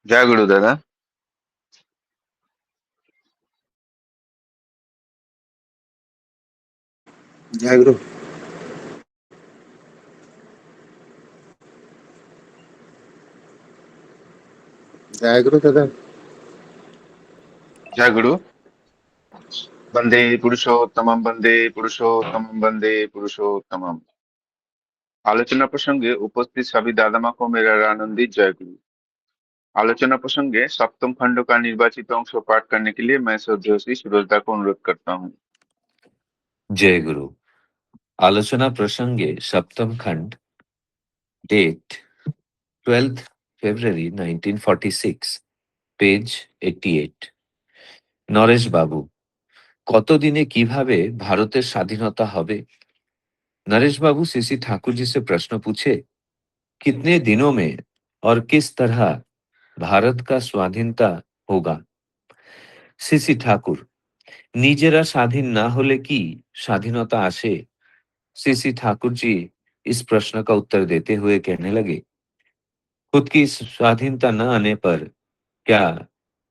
जय गुरु दादा। जय गुरु। जय गुरु दादा। जय गुरु। वंदे पुरुषोत्तमम, वंदे पुरुषोत्तमम, वंदे पुरुषोत्तमम। आलोचना प्रसंगे उपस्थित सभी दादा माँ को मेरा आनंदित जय गुरु। आलोचना प्रसंगे सप्तम खंड का निर्वाचित अंश पाठ करने के लिए मैं श्रद्धेय श्री सूरजदा को अनुरोध करता हूँ। जय गुरु। आलोचना प्रसंगे सप्तम खंड, date 12th February 1946, page 88। Naresh বাবু, কতদিনে কিভাবে भारतेर स्वाधीनता হবে? नरेश बाबू सीसी ठाकुर जी से प्रश्न पूछे, कितने दिनों में और किस तरह भारत का स्वाधीनता होगा? सीसी ठाकुर, নিজেরা স্বাধীন না হলে কি স্বাধীনতা আসে? सीसी ठाकुर जी इस प्रश्न का उत्तर देते हुए कहने लगे, खुद की स्वाधीनता न आने पर क्या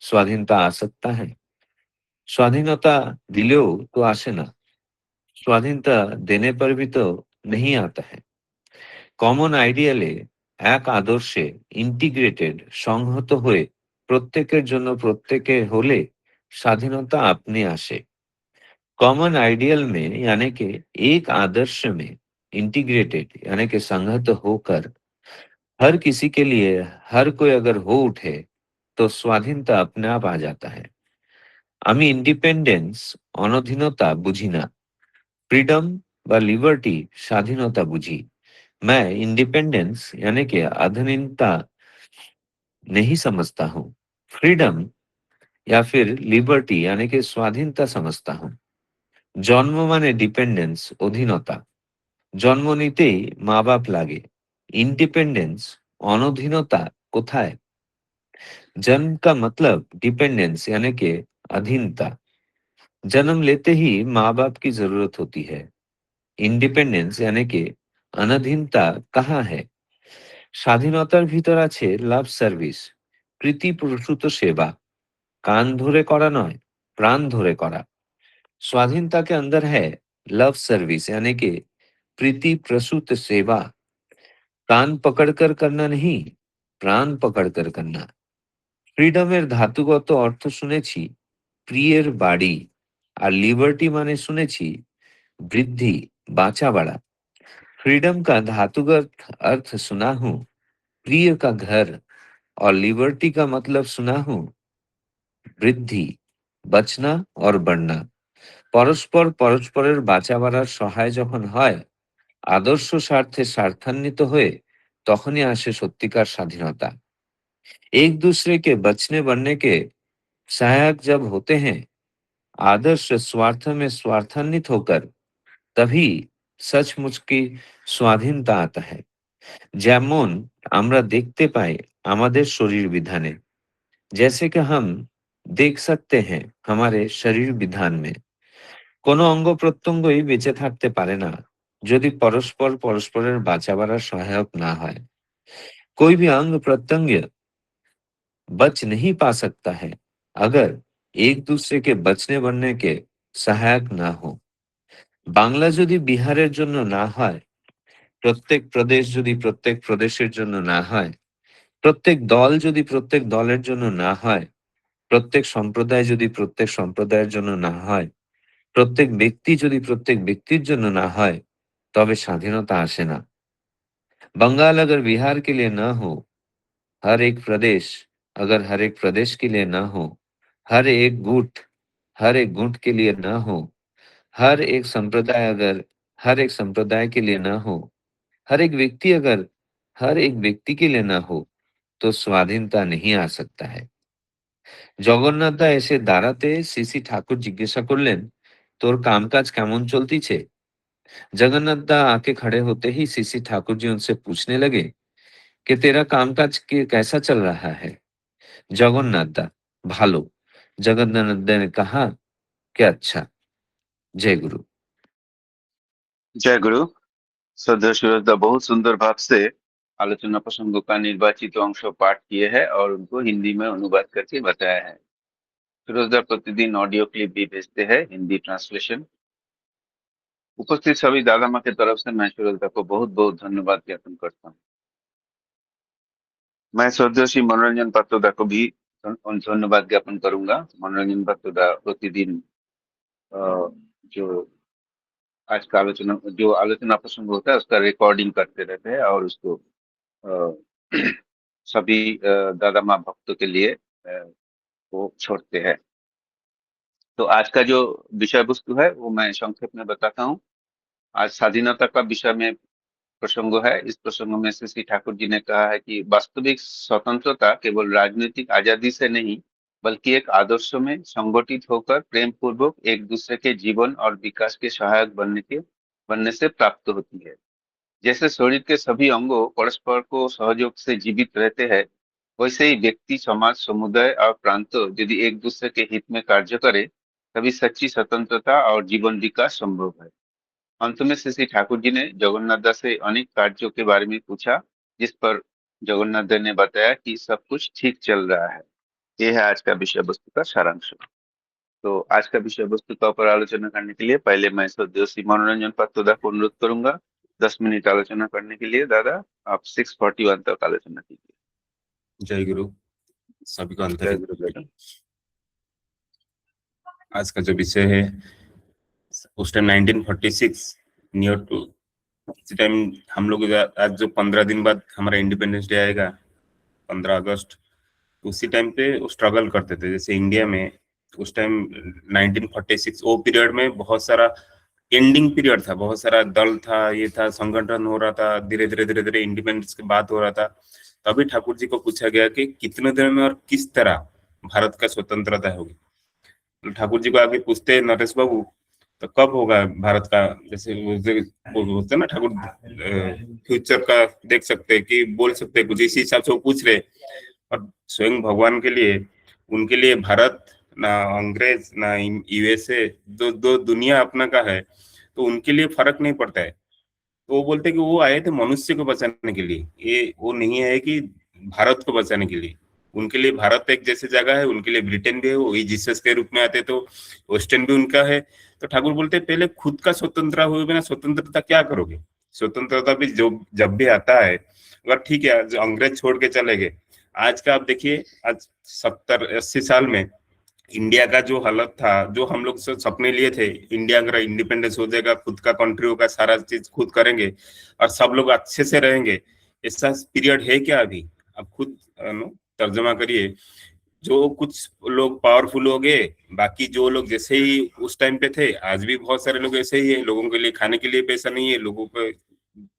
स्वाधीनता आ सकता है? स्वाधीनता दिलेও तो আসে না, स्वाधीनता देने पर भी तो नहीं आता है। কমন আইডিয়ালে এক আদর্শে ইন্টিগ্রেটেড সংহত হয়ে প্রত্যেকের জন্য প্রত্যেকে হলে স্বাধীনতা আপনি আসে। कॉमन आइडियल में यानी कि एक आदर्श में इंटीग्रेटेड यानी कि संहत होकर हर किसी के लिए हर कोई अगर हो उठे तो स्वाधीनता अपने आप आ जाता है। আমি ইন্ডিপেন্ডেন্স অনধীনতা বুঝি না, फ्रीडम বা लिबर्टी স্বাধীনতা বুঝি। मैं इंडिपेंडेंस यानी कि अधीनता नहीं समझता हूँ, फ्रीडम या फिर लिबर्टी यानी कि स्वाधीनता समझता हूँ। জন্ম মানে ডিপেন্ডেন্স অধীনতা, জন্ম নিতেই মা বাপ লাগে। इंडिपेंडेंस अनधीनता कोथाय? जन्म का मतलब डिपेंडेंस यानी कि अधीनता। जन्म लेते ही माँ बाप की जरूरत होती है। इंडिपेंडेंस यानी कि अनधीनता कहाँ है? স্বাধীনতার ভিতর আছে লাভ সার্ভিস, প্রীতিপ্রসূত সেবা, কান ধরে করা নয়, प्राण धोरे करा। स्वाधीनता के अंदर है लव सर्विस यानी कि प्रीति प्रसूत सेवा, कान पकड़कर करना नहीं, प्राण पकड़कर करना। ফ্রিডমের ধাতুগত অর্থ শুনেছি প্রিয়ের বাড়ি, আর লিবার্টি মানে শুনেছি বৃদ্ধি, বাঁচা বাড়া। फ्रीडम का धातुगत अर्थ सुना हूँ प्रिय का घर, और लिबर्टी का मतलब सुना हूँ বৃদ্ধি, বাঁচনা और बढ़ना। পরস্পর পরস্পরের বাঁচা বাড়ার সহায় যখন হয়, आदर्श स्वार्थे स्वार्थान्वित हुए तखनी आसे सत्यिकार स्वाधीनता। एक दूसरे के बचने बढ़ने के सहायक जब होते हैं, आदर्श स्वार्थ में स्वार्थान्वित होकर, तभी सचमुच की स्वाधीनता आता है। যেমন আমরা দেখতে পাই আমাদের শরীর বিধানে, जैसे कि हम देख सकते हैं हमारे शरीर विधान में, কোনো অঙ্গ প্রত্যঙ্গই বেঁচে থাকতে পারে না যদি পরস্পর পরস্পরের বাঁচা বাড়ার সহায়ক না হয়। कोई भी अंग प्रत्यंग बच नहीं पा सकता है अगर एक दूसरे के बचने बढ़ने के सहायक ना हो। বাংলা যদি বিহারের জন্য না হয়, প্রত্যেক প্রদেশ যদি প্রত্যেক প্রদেশের জন্য না হয়, প্রত্যেক দল যদি প্রত্যেক দলের জন্য না হয়, প্রত্যেক সম্প্রদায় যদি প্রত্যেক সম্প্রদায়ের জন্য না হয়, প্রত্যেক ব্যক্তি যদি প্রত্যেক ব্যক্তির জন্য না হয়, তবে স্বাধীনতা আসে না। बंगाल अगर बिहार के लिए ना हो, हर एक प्रदेश अगर हर एक प्रदेश के लिए ना हो, हर एक गुट के लिए ना हो, हर एक संप्रदाय अगर हर एक संप्रदाय के लिए ना हो, हर एक व्यक्ति अगर हर एक व्यक्ति के लिए ना हो, तो स्वाधीनता नहीं आ सकता है। জগন্নাথ দা এসে দাঁড়াতে সিসি ঠাকুর জিজ্ঞাসা করলেন, তোর कामकाज কেমন চলতিছে? जगन्नाथ दा आके खड़े होते ही सीसी ठाकुर जी उनसे पूछने लगे कि तेरा कामकाज कैसा चल रहा है? जगन्नाथ दा, भालो। जगन्नाथ दा ने कहा कि अच्छा। जय गुरु। जय गुरु। श्रद्धेय सूरजदा बहुत सुंदर भाव से आलोचना प्रसंगों का निर्वाचित अंश पाठ किए हैं और उनको हिंदी में अनुवाद करके बताया है। फिरोजदा प्रतिदिन ऑडियो क्लिप भी भेजते हैं, हिंदी ट्रांसलेशन। उपस्थित सभी दादा माँ की तरफ से मैं फिरोजदा को बहुत बहुत धन्यवाद ज्ञापन करता हूँ। मैं स्वदेशी मनोरंजन पात्रोदा को भी धन्यवाद ज्ञापन करूंगा। मनोरंजन पात्रोदा प्रतिदिन जो आज का आलोचना प्रसंग होता है उसका रिकॉर्डिंग करते रहते हैं और उसको अ, सभी दादा माँ भक्तों के लिए वो छोड़ते हैं। तो आज का जो विषय वस्तु है वो मैं संक्षेप में बताता हूँ। आज स्वाधीनता का विषय में प्रसंग है। इस प्रसंग में श्री ठाकुर जी ने कहा है कि वास्तविक स्वतंत्रता केवल राजनीतिक आजादी से नहीं बल्कि एक आदर्श में संगठित होकर प्रेम पूर्वक एक दूसरे के जीवन और विकास के सहायक बनने से प्राप्त होती है। जैसे शरीर के सभी अंगों परस्पर को सहयोग से जीवित रहते हैं, वैसे ही व्यक्ति, समाज, समुदाय और प्रांत यदि एक दूसरे के हित में कार्य करे तभी सच्ची स्वतंत्रता और जीवन विकास संभव है। अंत में श्री ठाकुर जी ने जगन्नाथ दास से अनेक कार्यों के बारे में पूछा, जिस पर जगन्नाथ दास ने बताया कि सब कुछ ठीक चल रहा है। यह है आज का विषय वस्तु का सारांश। तो आज का विषय वस्तु का ऊपर आलोचना करने के लिए पहले मैं स्वदेशी मनोरंजन पात्रोदा को अनुरोध करूंगा 10 मिनट आलोचना करने के लिए। दादा, आप 6:41 तक आलोचना कीजिए। जय गुरु। सभी को जय अंतरिक गुरु दादा। आज का जो विषय है उस टाइम 1946 नियर टू इस टाइम हम लोग आज जो 15 दिन बाद हमारा इंडिपेंडेंस डे आएगा 15 अगस्त, उसी टाइम पे स्ट्रगल करते थे। जैसे इंडिया में उस टाइम 1946 वो पीरियड में बहुत सारा एंडिंग पीरियड था, बहुत सारा दल था, ये था, संगठन हो रहा था, धीरे धीरे इंडिपेंडेंस की बात हो रहा था। तभी ठाकुर जी को पूछा गया कि कितने दिन में और किस तरह भारत का स्वतंत्रता होगी। तो ठाकुर जी को आगे पूछते नरेश बाबू तो कब होगा भारत का, जैसे बोलते ना ठाकुर फ्यूचर का देख सकते हैं कि बोल सकते हैं कुछ, इसी हिसाब से वो पूछ रहे। और स्वयं भगवान के लिए, उनके लिए भारत ना अंग्रेज ना यूएसए, दो दुनिया अपना का है, तो उनके लिए फर्क नहीं पड़ता है। तो वो बोलते कि वो आए थे मनुष्य को बचाने के लिए, ये वो नहीं है कि भारत को बचाने के लिए। उनके लिए भारत एक जैसी जगह है, उनके लिए ब्रिटेन भी है, वही जीसस के रूप में आते तो वेस्टर्न भी उनका है। तो ठाकुर बोलते पहले खुद का स्वतंत्र हुए बिना स्वतंत्रता क्या करोगे। स्वतंत्रता भी जो जब भी आता है, अगर ठीक है जो अंग्रेज छोड़ के चले गए, आज का आप देखिए, आज 70-80 साल में इंडिया का जो हालत था, जो हम लोग सपने लिए थे, इंडिया अगर इंडिपेंडेंस हो जाएगा, खुद का कंट्री होगा, सारा चीज खुद करेंगे और सब लोग अच्छे से रहेंगे, ऐसा पीरियड है क्या अभी? आप खुद तर्जमा करिए। जो कुछ लोग पावरफुल हो गए, बाकी जो लोग जैसे ही उस टाइम पे थे, आज भी बहुत सारे लोग ऐसे ही है। लोगों के लिए खाने के लिए पैसा नहीं है, लोगों को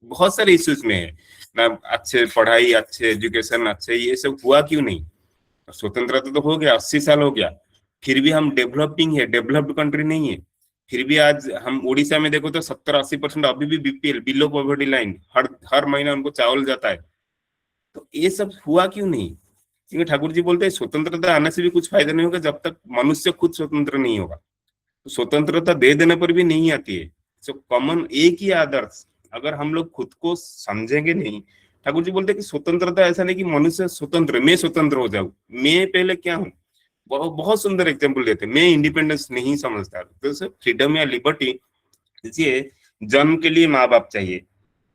बहुत सारे इश्यूज में है ना, अच्छे पढ़ाई, अच्छे एजुकेशन, अच्छे, ये सब हुआ क्यों नहीं? स्वतंत्रता तो हो गया, 80 साल हो गया, फिर भी हम डेवलपिंग है, डेवलप्ड कंट्री नहीं है। फिर भी आज हम उड़ीसा में देखो तो 70-80% अभी भी बीपीएल, बिलो पॉवर्टी लाइन, हर महीना उनको चावल जाता है। तो ये सब हुआ क्यों नहीं? क्योंकि ठाकुर जी बोलते हैं स्वतंत्रता आने से भी कुछ फायदा नहीं होगा जब तक मनुष्य खुद स्वतंत्र नहीं होगा। तो स्वतंत्रता दे देने पर भी नहीं आती है। तो कॉमन एक ही आदर्श, अगर हम लोग खुद को समझेंगे नहीं, ठाकुर जी बोलते हैं कि स्वतंत्रता ऐसा नहीं कि मनुष्य स्वतंत्र, मैं स्वतंत्र हो जाऊं, मैं पहले क्या हूँ। बहुत बहुत सुंदर एग्जाम्पल देते, मैं इंडिपेंडेंस नहीं समझता। तो फ्रीडम या लिबर्टी, देखिए जन्म के लिए माँ बाप चाहिए।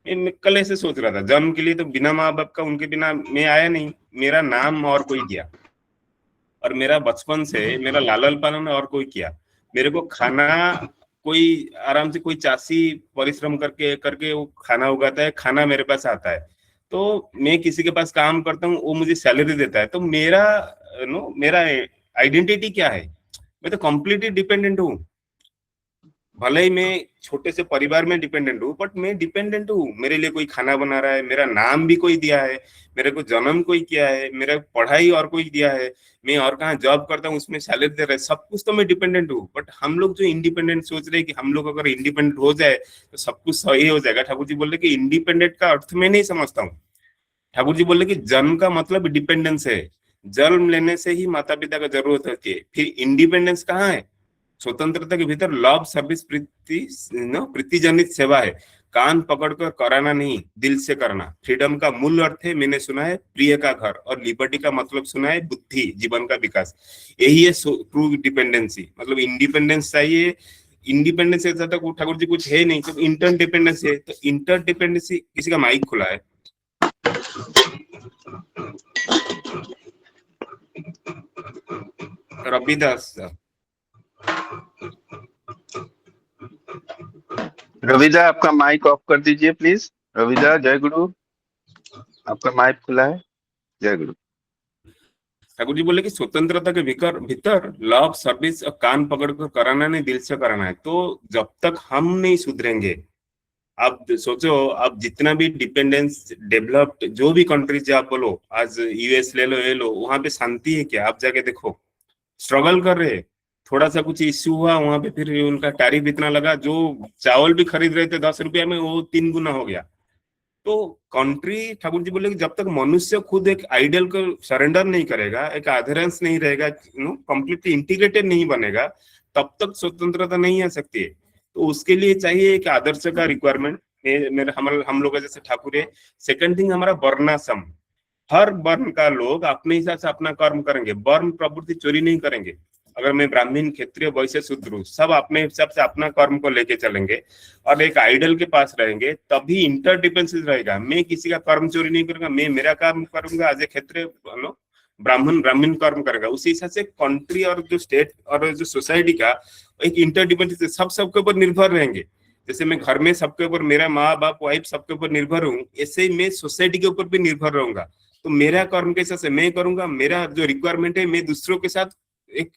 मैं कल ऐसे सोच रहा था, जन्म के लिए तो बिना माँ बाप का, उनके बिना मैं आया नहीं, मेरा नाम और कोई दिया, और मेरा बचपन से मेरा लालन पालन और कोई किया। मेरे को खाना कोई आराम से, कोई चासी परिश्रम करके करके वो खाना उगाता है, खाना मेरे पास आता है। तो मैं किसी के पास काम करता हूँ, वो मुझे सैलरी देता है। तो मेरा मेरा आइडेंटिटी क्या है? मैं तो कंप्लीटली डिपेंडेंट हूँ। भले ही मैं छोटे से परिवार में डिपेंडेंट हूँ, बट मैं डिपेंडेंट हूँ। मेरे लिए कोई खाना बना रहा है, मेरा नाम भी कोई दिया है, मेरे को जन्म कोई किया है, मेरा पढ़ाई और कोई दिया है, मैं और कहाँ जॉब करता हूँ उसमें सैलरी दे रहा है, सब कुछ तो मैं डिपेंडेंट हूँ। बट हम लोग जो इंडिपेंडेंट सोच रहे हैं कि हम लोग अगर इंडिपेंडेंट हो जाए तो सब कुछ सही हो जाएगा। ठाकुर जी बोल रहे कि इंडिपेंडेंट का अर्थ मैं नहीं समझता हूँ। ठाकुर जी बोल रहे कि जन्म का मतलब डिपेंडेंस है, जन्म लेने से ही माता पिता का जरूरत होती है। फिर इंडिपेंडेंस कहाँ है? स्वतंत्रता के भीतर लव, सर्विस, प्रीति जनित सेवा है। कान पकड़कर कराना नहीं, दिल से करना। फ्रीडम का मूल अर्थ है, मैंने सुना है, प्रिय का घर, और लिबर्टी का मतलब सुना है बुद्धि, जीवन का विकास। यही है ट्रू डिपेंडेंसी। मतलब इंडिपेंडेंस चाहिए, इंडिपेंडेंस से ज्यादा ठाकुर जी कुछ है नहीं, तो इंटरडिपेंडेंस है। तो इंटरडिपेंडेंसी, किसी का माइक खुला है? रविदास सर। रविदा, आपका माइक ऑफ कर दीजिए प्लीज। रविदा, जय गुरु, आपका माइक खुला है। जय गुरु। ठाकुर जी बोले कि स्वतंत्रता के भीतर लव, सर्विस और कान पकड़कर कराना नहीं, दिल से कराना है। तो जब तक हम नहीं सुधरेंगे, आप सोचो, आप जितना भी डिपेंडेंस डेवलप्ड जो भी कंट्रीज आप बोलो, आज यूएस ले लो, ये लो, वहां पे शांति है क्या? आप जाके देखो, स्ट्रगल कर रहे हैं। थोड़ा सा कुछ इश्यू हुआ वहां पे, फिर उनका टैरिफ इतना लगा, जो चावल भी खरीद रहे थे 10 रुपया में, वो 3 गुना हो गया। तो कंट्री, ठाकुर जी बोले कि जब तक मनुष्य खुद एक आइडियल को सरेंडर नहीं करेगा, एक एडहेरेंस नहीं रहेगा, कंप्लीटली इंटीग्रेटेड नहीं बनेगा, तब तक स्वतंत्रता नहीं आ सकती है। तो उसके लिए चाहिए एक आदर्श का रिक्वायरमेंट। मेरे हम लोग जैसे ठाकुर है। सेकंड थिंग, हमारा वर्णाश्रम। हर वर्ण का लोग अपने हिसाब से अपना कर्म करेंगे, वर्ण प्रवृत्ति चोरी नहीं करेंगे। अगर मैं ब्राह्मण, क्षत्रिय, वैश्य, शूद्र, सब अपने हिसाब से अपना कर्म को लेके चलेंगे और एक आइडल के पास रहेंगे, तभी इंटरडिपेंडेंस रहेगा। मैं किसी का कर्म चोरी नहीं करूंगा, मैं मेरा कर्म करूंगा, आज क्षत्रिय ब्राह्मण कर्म करेगा। उसी हिसाब से कंट्री और जो स्टेट और जो सोसाइटी का एक इंटरडिपेंडेंस, सब सबके ऊपर निर्भर रहेंगे। जैसे मैं घर में सबके ऊपर, मेरा माँ बाप, वाइफ सबके ऊपर निर्भर हूँ, ऐसे ही मैं सोसाइटी के ऊपर भी निर्भर रहूंगा। तो मेरा कर्म कैसे से मैं करूंगा, मेरा जो रिक्वायरमेंट है, मैं दूसरों के साथ एक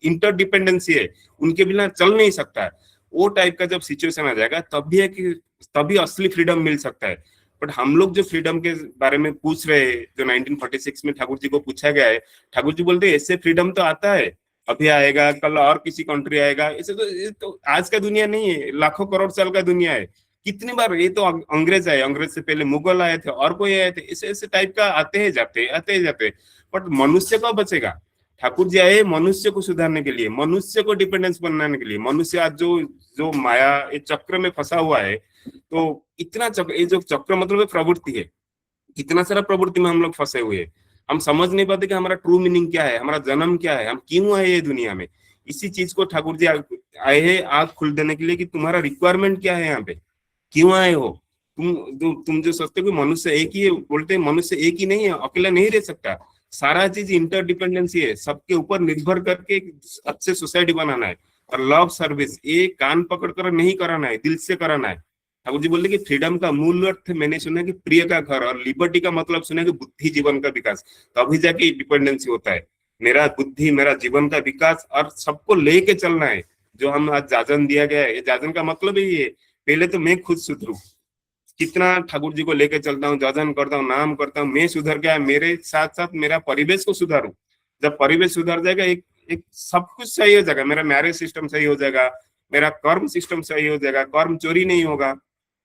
इंटरडिपेंडेंसी है, उनके बिना चल नहीं सकता है। वो टाइप का जब सिचुएशन आ जाएगा, तभी है कि तभी असली फ्रीडम मिल सकता है। बट हम लोग जो फ्रीडम के बारे में पूछ रहे हैं, जो 1946 में ठाकुर जी को पूछा गया है, ठाकुर जी बोलते हैं ऐसे फ्रीडम तो आता है, अभी आएगा, कल और किसी कंट्री आएगा। ऐसे तो आज का दुनिया नहीं है, लाखों करोड़ साल का दुनिया है। कितनी बार ये तो अंग्रेज आए, अंग्रेज से पहले मुगल आए थे, और कोई आए थे, ऐसे ऐसे टाइप का आते हैं जाते। बट मनुष्य कब बचेगा? ठाकुर जी आए मनुष्य को सुधारने के लिए, मनुष्य को डिपेंडेंस बनाने के लिए। मनुष्य आज जो जो माया, ये चक्र में फंसा हुआ है। तो इतना चक्र, ये जो चक्र मतलब प्रवृत्ति है, इतना सारा प्रवृत्ति में हम लोग फंसे हुए हैं। हम समझ नहीं पाते कि हमारा ट्रू मीनिंग क्या है, हमारा जन्म क्या है, हम क्यों आए ये दुनिया में। इसी चीज को ठाकुर जी आए हैं आंख खुल देने के लिए, कि तुम्हारा रिक्वायरमेंट क्या है, यहाँ पे क्यों आए हो। तुम जो सोचते हो कि मनुष्य एक ही है, बोलते हैं मनुष्य एक ही नहीं है, अकेला नहीं रह सकता। सारा चीज इंटरडिपेंडेंसी है, सबके ऊपर निर्भर करके एक अच्छे सोसाइटी बनाना है। और लव सर्विस, ये कान पकड़ कर नहीं कराना है, दिल से कराना है। ठाकुर जी बोलते कि फ्रीडम का मूल अर्थ मैंने सुना कि प्रिय का घर, और लिबर्टी का मतलब सुना कि बुद्धि, जीवन का विकास। तभी जाके डिपेंडेंसी होता है। मेरा बुद्धि, मेरा जीवन का विकास, और सबको लेके चलना है। जो हम आज जाजन दिया गया है, ये जाजन का मतलब ही है, पहले तो मैं खुद सुधरू। कितना ठाकुर जी को लेके चलता हूँ, जाजन करता हूँ, नाम करता हूँ, मैं सुधर गया, मेरे साथ साथ मेरा परिवेश को सुधारू। जब परिवेश सुधर जाएगा, एक सब कुछ सही हो जाएगा। मेरा मैरिज सिस्टम सही हो जाएगा, मेरा कर्म सिस्टम सही हो जाएगा, कर्म चोरी नहीं होगा,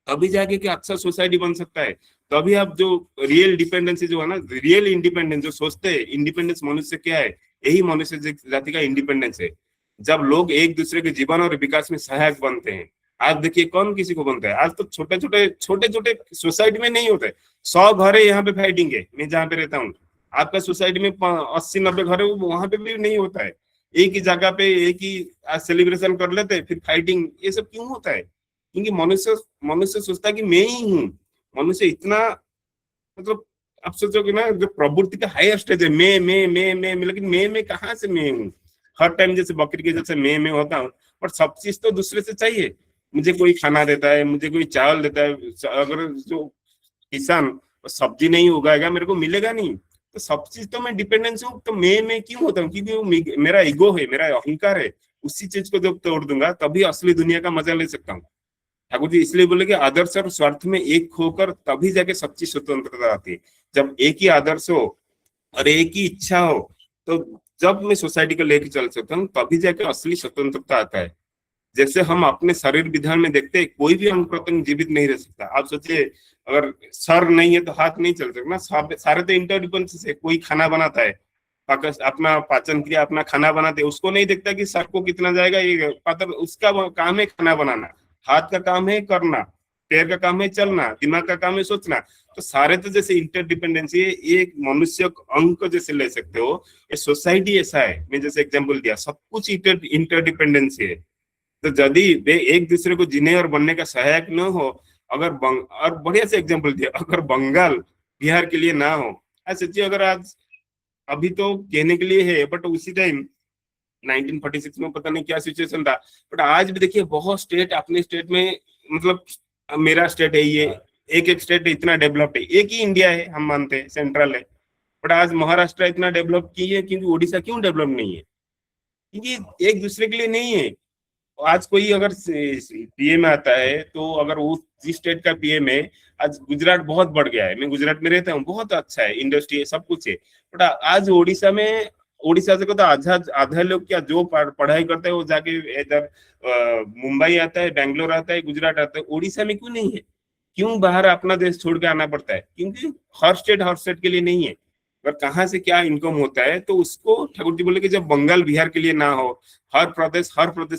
तभी जाके कि अच्छा सोसाइटी बन सकता है। तभी आप जो रियल डिपेंडेंसी जो है ना, रियल इंडिपेंडेंस जो सोचते हैं, इंडिपेंडेंस मनुष्य क्या है, यही मनुष्य जाति का इंडिपेंडेंस है। जब लोग एक दूसरे के जीवन और विकास में सहायक बनते हैं। आज देखिए कौन किसी को बनता है, आज तो छोटे छोटे सोसाइटी में नहीं होते। 100 घर है यहाँ पे फाइटिंग है, मैं जहाँ पे रहता हूँ। आपका सोसाइटी में 80-90 घर है, वहां पे भी नहीं होता है। एक ही जगह पे एक ही सेलिब्रेशन कर लेते हैं, फिर फाइटिंग, ये सब क्यों होता है? क्योंकि मनुष्य सोचता है कि मैं ही हूँ। मनुष्य इतना, मतलब आप सोचो कि ना, जो प्रवृत्ति का हाईएस्ट स्टेज है, मैं, लेकिन मैं कहाँ से मैं हूँ? हर टाइम जैसे बकरी के जैसे मैं होता हूँ, पर सब चीज तो दूसरे से चाहिए। मुझे कोई खाना देता है, मुझे कोई चावल देता है। अगर जो किसान सब्जी नहीं उगाएगा, मेरे को मिलेगा नहीं। तो सब चीज तो मैं डिपेंडेंस हूँ। तो मैं क्यों होता हूँ? क्योंकि वो मेरा ईगो है, मेरा अहंकार है। उसी चीज को जब तोड़ दूंगा, तभी असली दुनिया का मजा ले सकता हूँ। ठाकुर जी इसलिए बोले कि आदर्श और स्वार्थ में एक होकर तभी जाके सच्ची स्वतंत्रता आती है। जब एक ही आदर्श हो और एक ही इच्छा हो, तो जब मैं सोसाइटी को लेकर चल सकता हूँ, तभी जाके असली स्वतंत्रता आता है। जैसे हम अपने शरीर विधान में देखते हैं, कोई भी अंग प्रत्यंग जीवित नहीं रह सकता। आप सोचिए, अगर सर नहीं है तो हाथ नहीं चल सकता ना। सारे तो इंटरडिपेंडेंस है। कोई खाना बनाता है, अपना पाचन क्रिया, अपना खाना बनाते हैं, उसको नहीं देखता कि सर को कितना जाएगा, ये पात्र उसका काम है खाना बनाना। हाथ का काम है करना, पैर का काम है चलना, दिमाग का काम है सोचना, तो सारे तो जैसे इंटरडिपेंडेंसी है, एक मनुष्य अंग को जैसे ले सकते हो, ये सोसाइटी ऐसा है, मैं जैसे एग्जांपल दिया, सब कुछ इंटरडिपेंडेंसी है। तो यदि वे एक दूसरे को जीने और बनने का सहायक न हो, और बढ़िया से एग्जांपल दिया, अगर बंगाल बिहार के लिए ना हो, सच्ची अगर आज अभी तो कहने के लिए है, बट उसी टाइम 1946 में पता नहीं क्या सिचुएशन था, बट आज भी देखिए बहुत स्टेट अपने स्टेट में, मतलब मेरा स्टेट है ये, एक एक स्टेट इतना डेवलप्ड है, एक ही इंडिया है हम मानते हैं सेंट्रल है, बट आज महाराष्ट्र इतना डेवलप की है, क्योंकि उड़ीसा क्यों डेवलप नहीं है? क्योंकि एक दूसरे के लिए नहीं है। आज कोई अगर पीएम आता है, तो अगर वो जिस स्टेट का पीएम है, आज गुजरात बहुत बढ़ गया है, मैं गुजरात में रहता हूँ, बहुत अच्छा है, इंडस्ट्री है, सब कुछ है, बट आज उड़ीसा से तो आधा लोग क्या जो पढ़ाई करते हैं वो जाके इधर मुंबई आता है, बैंगलोर आता है, गुजरात आता है, उड़ीसा में क्यों नहीं है? क्यों बाहर अपना देश छोड़ के आना पड़ता है? क्योंकि हर स्टेट के लिए नहीं है। अगर कहाँ से क्या इनकम होता है, तो उसको ठाकुर जी बोले कि जब बंगाल बिहार के लिए ना हो, हर प्रदेश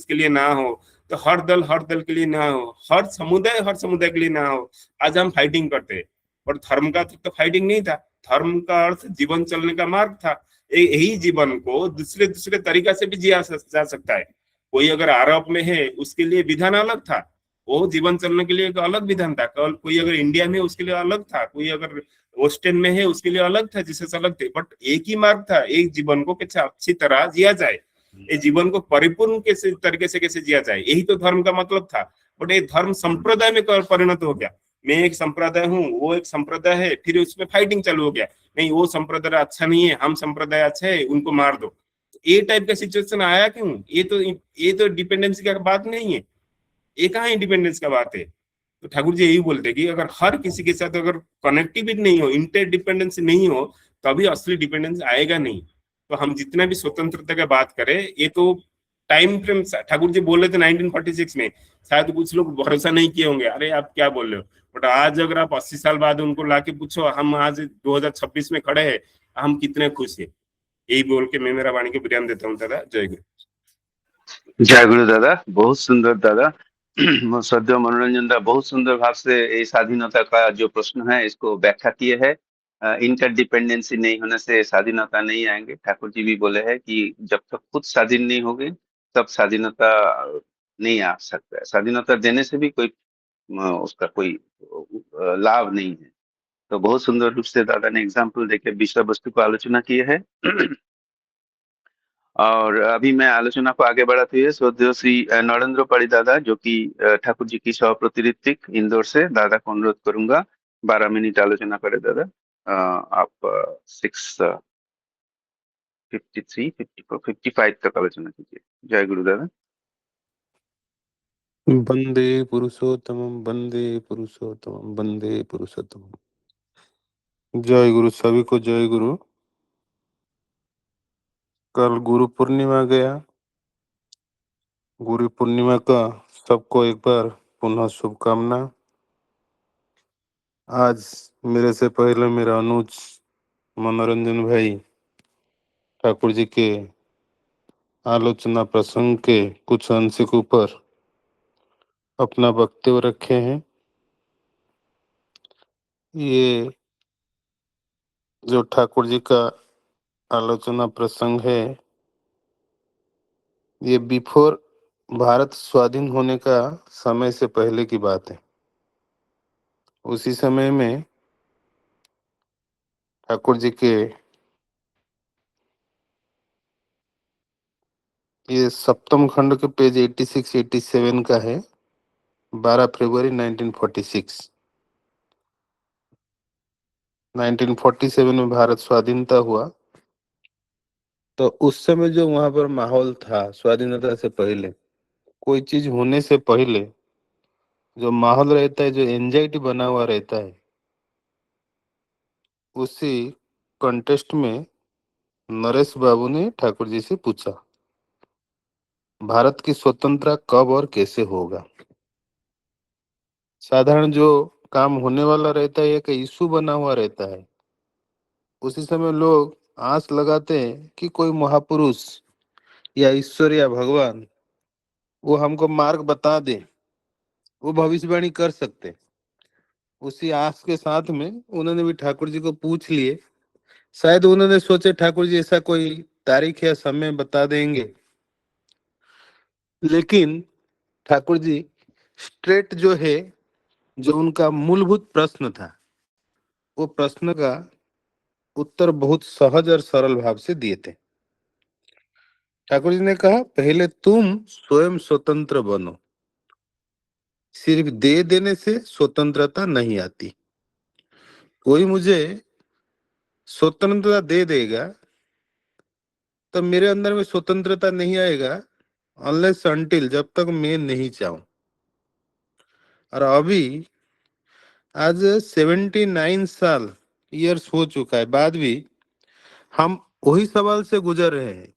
के लिए ना हो, तो हर दल के लिए ना हो, हर समुदाय के लिए ना हो, आज हम फाइटिंग करते हैं। और धर्म का तो फाइटिंग नहीं था, धर्म का अर्थ जीवन चलने का मार्ग था। यही जीवन को दूसरे दूसरे तरीका से भी जिया जा सकता है। कोई अगर आरोप में है, उसके लिए विधान अलग था, वो जीवन चलने के लिए एक अलग विधान था। कोई अगर इंडिया में, उसके लिए अलग था, कोई अगर वेस्टर्न में है, उसके लिए अलग था, जिससे अलग थे, बट एक ही मार्ग था, एक जीवन को कैसे अच्छी तरह जिया जाए, ये जीवन को परिपूर्ण कैसे तरीके से कैसे जिया जाए, यही तो धर्म का मतलब था। बट ये धर्म संप्रदाय में परिणत हो गया। मैं एक संप्रदाय हूँ, वो एक संप्रदाय है, फिर उसमें फाइटिंग चालू हो गया, नहीं वो संप्रदाय अच्छा नहीं है, हम संप्रदाय अच्छे है, उनको मार दो। ये टाइप का सिचुएशन आया क्यों? ये तो डिपेंडेंसी का बात नहीं है, ये कहाँ इंडिपेंडेंस का बात है? तो ठाकुर जी यही बोलते कि अगर हर किसी के साथ अगर कनेक्टिविटी नहीं हो, इंटरडिपेंडेंस नहीं हो, तभी असली डिपेंडेंस आएगा नहीं। तो हम जितना भी स्वतंत्रता की बात करें, ये तो टाइम फ्रेम ठाकुर जी बोल रहे थे 1946 में, शायद कुछ लोग भरोसा नहीं किए होंगे, अरे आप क्या बोल रहे हो, बट आज अगर आप 80 साल बाद उनको लाके पूछो, हम आज 2026 में खड़े हैं, हम कितने खुश हैं। यही बोल के मैं मेरा वाणी को विराम देता हूँ। दादा जय गुरु। जय गुरु दादा, बहुत सुंदर दादा। सद्य मनोरंजन दादा बहुत सुंदर भाव से ये स्वाधीनता का जो प्रश्न है इसको व्याख्या किए है। इंटरडिपेंडेंसी नहीं होने से स्वाधीनता नहीं आएंगे। ठाकुर जी भी बोले हैं कि जब तक खुद स्वाधीन नहीं होगी तब स्वाधीनता नहीं आ सकता है। स्वाधीनता देने से भी कोई उसका कोई लाभ नहीं है। तो बहुत सुंदर रूप से दादा ने एग्जाम्पल देके विषय वस्तु को आलोचना की है। और अभी मैं आलोचना को आगे बढ़ाते हुए श्रद्धेय श्री नरेंद्र पाड़ी दादा, जो कि ठाकुर जी की सह प्रतिनिधित्व इंदौर से, दादा को अनुरोध करूंगा 12 मिनट आलोचना करे दादा। आप 6:53, 54, 55 तक आलोचना कीजिए। जय गुरु दादा। वंदे पुरुषोत्तमम, वंदे पुरुषोत्तमम, वंदे पुरुषोत्तमम। जय गुरु, सभी को जय गुरु। कल गुरु पूर्णिमा गया। गुरु पूर्णिमा का सबको एक बार पुनः शुभकामना। आज मेरे से पहले मेरा अनुज मनोरंजन भाई ठाकुर जी के आलोचना प्रसंग के कुछ अंश के ऊपर अपना वक्तव्य रखे हैं। ये जो ठाकुर जी का आलोचना प्रसंग है, ये बिफोर भारत स्वाधीन होने का समय से पहले की बात है। उसी समय में ठाकुर जी के ये सप्तम खंड के पेज 86-87 का है। 12 फरवरी 1946। 1947 में भारत स्वाधीनता हुआ, तो उस समय जो वहां पर माहौल था स्वाधीनता से पहले, कोई चीज होने से पहले जो माहौल रहता है, जो एंजाइटी बना हुआ रहता है, उसी कॉन्टेस्ट में नरेश बाबू ने ठाकुर जी से पूछा, भारत की स्वतंत्रता कब और कैसे होगा। साधारण जो काम होने वाला रहता है, एक इशू बना हुआ रहता है। उसी समय लोग आस लगाते हैं कि कोई महापुरुष या ईश्वर या भगवान वो हमको मार्ग बता दे, वो भविष्यवाणी कर सकते। उसी आस के साथ में उन्होंने भी ठाकुर जी को पूछ लिए। शायद उन्होंने सोचे ठाकुर जी ऐसा कोई तारीख या समय बता देंगे, लेकिन ठाकुर जी स्ट्रेट जो है, जो उनका मूलभूत प्रश्न था, वो प्रश्न का उत्तर बहुत सहज और सरल भाव से दिए थे। ठाकुर जी ने कहा, पहले तुम स्वयं स्वतंत्र बनो। सिर्फ दे देने से स्वतंत्रता नहीं आती। कोई मुझे स्वतंत्रता दे देगा तो मेरे अंदर में स्वतंत्रता नहीं आएगा, अनलेस अनटिल, जब तक मैं नहीं चाहूं। और अभी आज 79 साल ईयर्स हो चुका है, बाद भी हम वही सवाल से गुजर रहे हैं।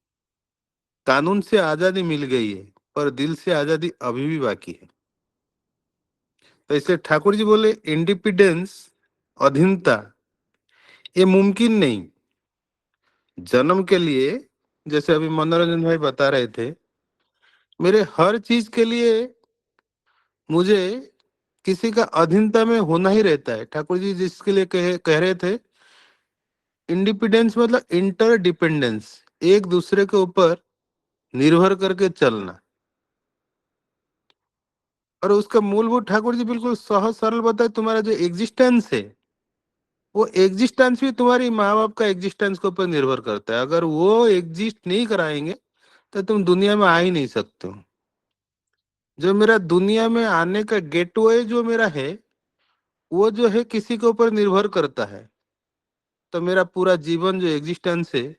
कानून से आजादी मिल गई है, पर दिल से आजादी अभी भी बाकी है। तो इसलिए ठाकुर जी बोले, इंडिपेंडेंस, अधीनता, ये मुमकिन नहीं। जन्म के लिए, जैसे अभी मनोरंजन भाई बता रहे थे, मेरे हर चीज के लिए मुझे किसी का अधीनता में होना ही रहता है। ठाकुर जी जिसके लिए कह रहे थे, इंडिपेंडेंस मतलब इंटरडिपेंडेंस, एक दूसरे के ऊपर निर्भर करके चलना। और उसका मूलभूत ठाकुर जी बिल्कुल सहज सरल बताए, तुम्हारा जो एग्जिस्टेंस है, वो एग्जिस्टेंस भी तुम्हारी माँ बाप का एग्जिस्टेंस के ऊपर निर्भर करता है। अगर वो एग्जिस्ट नहीं कराएंगे तो तुम दुनिया में आ ही नहीं सकते हो। जो मेरा दुनिया में आने का गेटवे जो मेरा है, वो जो है किसी के ऊपर निर्भर करता है, तो मेरा पूरा जीवन जो एग्जिस्टेंस है,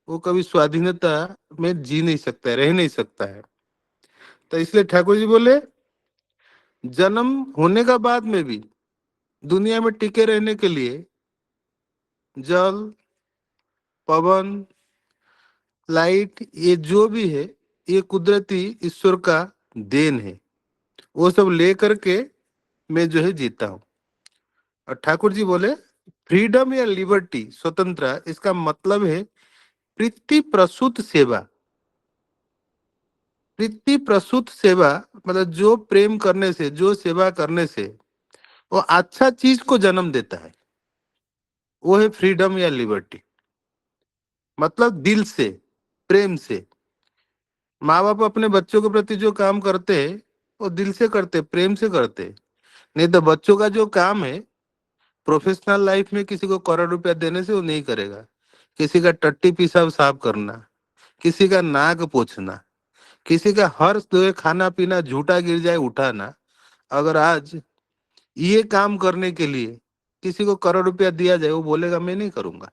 वो कभी स्वाधीनता में जी नहीं सकता है, रह नहीं सकता है। तो इसलिए ठाकुर जी बोले, जन्म होने का बाद में भी दुनिया में टिके रहने के लिए जल, पवन, लाइट, ये जो भी है, ये कुदरती ईश्वर का देन है। वो सब ले करके मैं जो है जीता हूँ। और ठाकुर जी बोले, फ्रीडम या लिबर्टी, स्वतंत्रता, इसका मतलब है प्रीति प्रसूत सेवा। प्रीति प्रसूत सेवा मतलब जो प्रेम करने से, जो सेवा करने से वो अच्छा चीज को जन्म देता है, वो है फ्रीडम या लिबर्टी। मतलब दिल से, प्रेम से। माँ बाप अपने बच्चों के प्रति जो काम करते हैं, वो दिल से करते, प्रेम से करते। नहीं तो बच्चों का जो काम है प्रोफेशनल लाइफ में, किसी को करोड़ रुपया देने से वो नहीं करेगा। किसी का टट्टी पेशाब साफ करना, किसी का नाक पोछना, किसी का हर जो खाना पीना झूठा गिर जाए उठाना, अगर आज ये काम करने के लिए किसी को करोड़ रुपया दिया जाए, वो बोलेगा मैं नहीं करूंगा।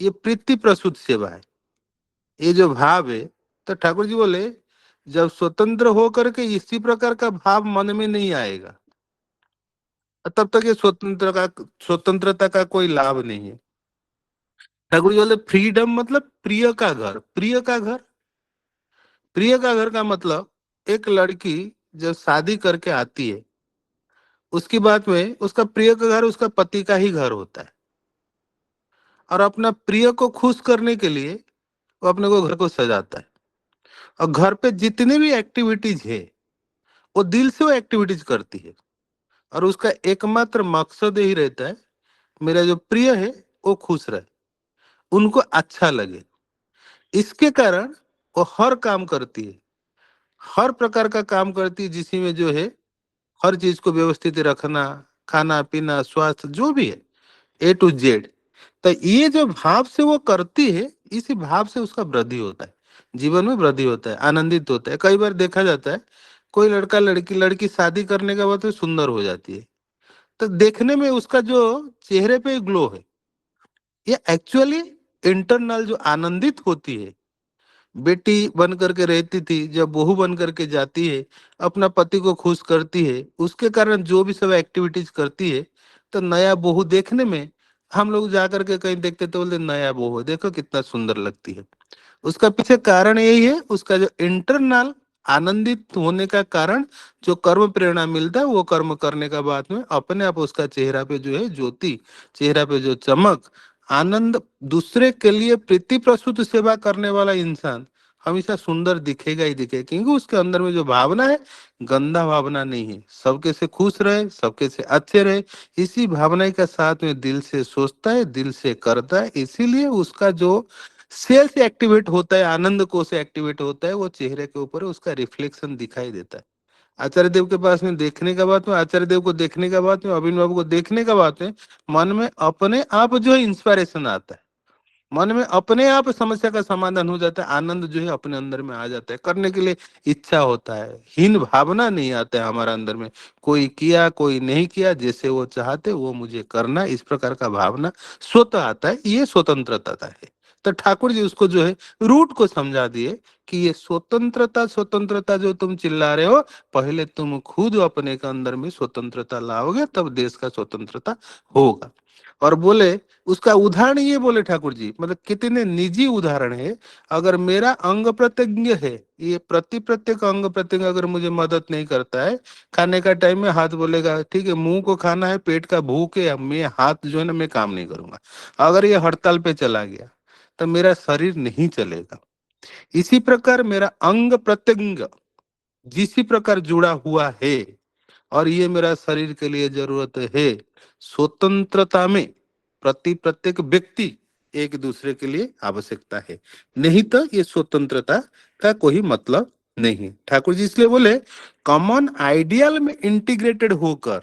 ये प्रीति प्रसूत सेवा है, ये जो भाव है। तो ठाकुर जी बोले, जब स्वतंत्र हो करके इसी प्रकार का भाव मन में नहीं आएगा, तब तक ये स्वतंत्रता का कोई लाभ नहीं है। ठाकुर जी बोले, फ्रीडम मतलब प्रिय का घर। प्रिय का घर, प्रिय का घर का मतलब, एक लड़की जब शादी करके आती है, उसकी बात में उसका प्रिय का घर उसका पति का ही घर होता है। और अपना प्रिय को खुश करने के लिए वो अपने को घर को सजाता है। और घर पे जितनी भी एक्टिविटीज है, वो दिल से वो एक्टिविटीज करती है। और उसका एकमात्र मकसद यही रहता है, मेरा जो प्रिय है वो खुश रहे, उनको अच्छा लगे। इसके कारण वो हर काम करती है, हर प्रकार का काम करती है, जिसमें जो है हर चीज को व्यवस्थित रखना, खाना पीना, स्वास्थ्य, जो भी है, A to Z। तो ये जो भाव से वो करती है, इसी भाव से उसका वृद्धि होता है, जीवन में वृद्धि होता है, आनंदित होता है। कई बार देखा जाता है, कोई लड़का लड़की, लड़की शादी करने के बाद सुंदर हो जाती है, तो देखने में उसका जो चेहरे पे ग्लो है, ये एक्चुअली इंटरनल जो आनंदित होती है। बेटी बन करके रहती थी, जब बहू बन करके जाती है, अपना पति को खुश करती है, उसके कारण जो भी सब एक्टिविटीज करती है, तो नया बहू देखने में, हम लोग जा करके कहीं देखते तो बोलते नया बहू है, देखो कितना सुंदर लगती है। उसका पीछे कारण यही है, उसका जो इंटरनल आनंदित होने का कारण, जो कर्म प्रेरणा मिलता है, वो कर्म करने का बाद में अपने आप उसका चेहरा पे जो है ज्योति, चेहरा पे जो चमक, आनंद, दूसरे के लिए प्रीति प्रसूत सेवा करने वाला इंसान हमेशा सुंदर दिखेगा ही दिखेगा, क्योंकि उसके अंदर में जो भावना है गंदा भावना नहीं है, सबके से खुश रहे, सबके से अच्छे रहे, इसी भावना के साथ में दिल से सोचता है, दिल से करता है, इसीलिए उसका जो सेल से एक्टिवेट होता है, आनंद को से एक्टिवेट होता है, वो चेहरे के ऊपर उसका रिफ्लेक्शन दिखाई देता है। आचार्य देव के पास में देखने का बात में, आचार्य देव को देखने का बात में, अभिनव बाबू को देखने का बात में, मन में अपने आप जो है इंस्पिरेशन आता है, मन में अपने आप समस्या का समाधान हो जाता है, आनंद जो है अपने अंदर में आ जाता है, करने के लिए इच्छा होता है, हीन भावना नहीं आता है हमारा अंदर में, कोई किया कोई नहीं किया, जैसे वो चाहते वो मुझे करना, इस प्रकार का भावना स्वतः आता है, ये स्वतंत्रता है। तो ठाकुर जी उसको जो है रूट को समझा दिए कि ये स्वतंत्रता स्वतंत्रता जो तुम चिल्ला रहे हो, पहले तुम खुद अपने के अंदर में स्वतंत्रता लाओगे तब देश का स्वतंत्रता होगा। और बोले उसका उदाहरण ये बोले ठाकुर जी, मतलब कितने निजी उदाहरण है। अगर मेरा अंग प्रत्यंग है, ये प्रत्येक अंग प्रत्यंग अगर मुझे मदद नहीं करता है, खाने का टाइम में हाथ बोलेगा ठीक है मुंह को खाना है, पेट का भूख है, मैं हाथ जो है ना मैं काम नहीं करूंगा, अगर ये हड़ताल पे चला गया तो मेरा शरीर नहीं चलेगा। इसी प्रकार मेरा अंग प्रत्यंग जिसी प्रकार जुड़ा हुआ है, और ये मेरा शरीर के लिए जरूरत है, स्वतंत्रता में प्रत्येक व्यक्ति एक दूसरे के लिए आवश्यकता है, नहीं तो ये स्वतंत्रता का कोई मतलब नहीं। ठाकुर जी इसलिए बोले कॉमन आइडियल में इंटीग्रेटेड होकर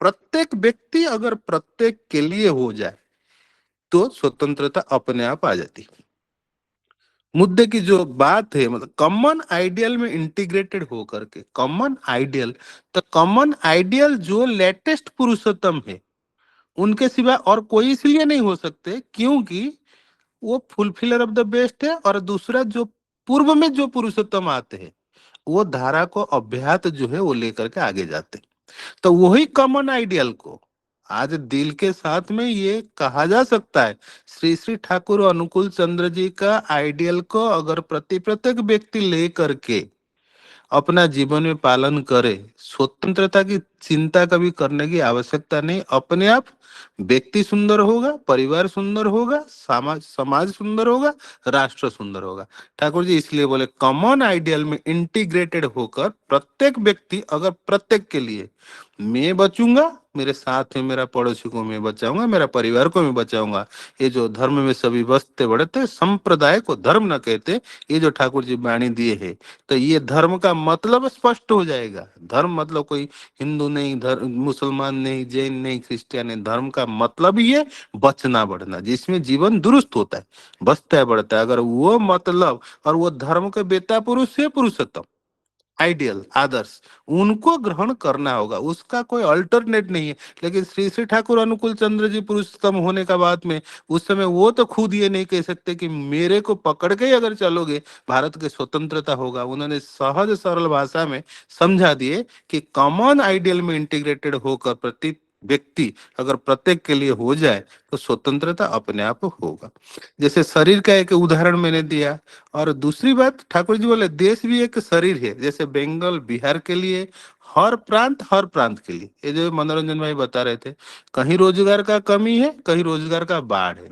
प्रत्येक व्यक्ति अगर प्रत्येक के लिए हो जाए तो स्वतंत्रता अपने आप आ जाती है। मुद्दे की जो बात है, मतलब कॉमन आइडियल में इंटीग्रेटेड होकर के कॉमन आइडियल, तो कॉमन आइडियल जो लेटेस्ट पुरुषोत्तम है उनके सिवा और कोई इसलिए नहीं हो सकते क्योंकि वो फुलफिलर ऑफ द बेस्ट है, और दूसरा जो पूर्व में जो पुरुषोत्तम आते हैं वो धारा को अभ्यात जो है वो लेकर के आगे जाते हैं। तो वही कॉमन आइडियल को आज दिल के साथ में ये कहा जा सकता है, श्री श्री ठाकुर अनुकूल चंद्र जी का आइडियल को अगर प्रत्येक व्यक्ति ले करके अपना जीवन में पालन करे, स्वतंत्रता की चिंता कभी करने की आवश्यकता नहीं, अपने आप व्यक्ति सुंदर होगा, परिवार सुंदर होगा, समाज सुंदर होगा, राष्ट्र सुंदर होगा। ठाकुर जी इसलिए बोले कॉमन आइडियल में इंटीग्रेटेड होकर प्रत्येक व्यक्ति अगर प्रत्येक के लिए मैं बचूंगा, मेरे साथ में मेरा पड़ोसी को मैं बचाऊंगा, मेरा परिवार को मैं बचाऊंगा, ये जो धर्म में सभी बसते बढ़ते संप्रदाय को धर्म न कहते, ये जो ठाकुर जी वाणी दिए है, तो ये धर्म का मतलब स्पष्ट हो जाएगा। धर्म मतलब कोई हिंदू नहीं, धर्म मुसलमान नहीं, जैन नहीं, क्रिश्चियन नहीं, धर्म का मतलब ही है बचना बढ़ना, जिसमें जीवन दुरुस्त होता है, बचता है बढ़ता है। अगर वो मतलब और वो धर्म के बेता पुरुष से पुरुषोत्तम आइडियल आदर्श उनको ग्रहण करना होगा, उसका कोई अल्टरनेट नहीं है। लेकिन श्री श्री ठाकुर अनुकूल चंद्र जी पुरुषोत्तम होने का बाद में उस समय वो तो खुद ये नहीं कह सकते कि मेरे को पकड़ के ही अगर चलोगे भारत की स्वतंत्रता होगा। उन्होंने सहज सरल भाषा में समझा दिए कि कॉमन आइडियल में इंटीग्रेटेड होकर प्रति व्यक्ति अगर प्रत्येक के लिए हो जाए तो स्वतंत्रता अपने आप होगा। जैसे शरीर का एक उदाहरण मैंने दिया, और दूसरी बात ठाकुर जी बोले देश भी एक शरीर है, जैसे बंगाल बिहार के लिए हर प्रांत के लिए, ये जो मनोरंजन भाई बता रहे थे, कहीं रोजगार का कमी है, कहीं रोजगार का बाढ़ है,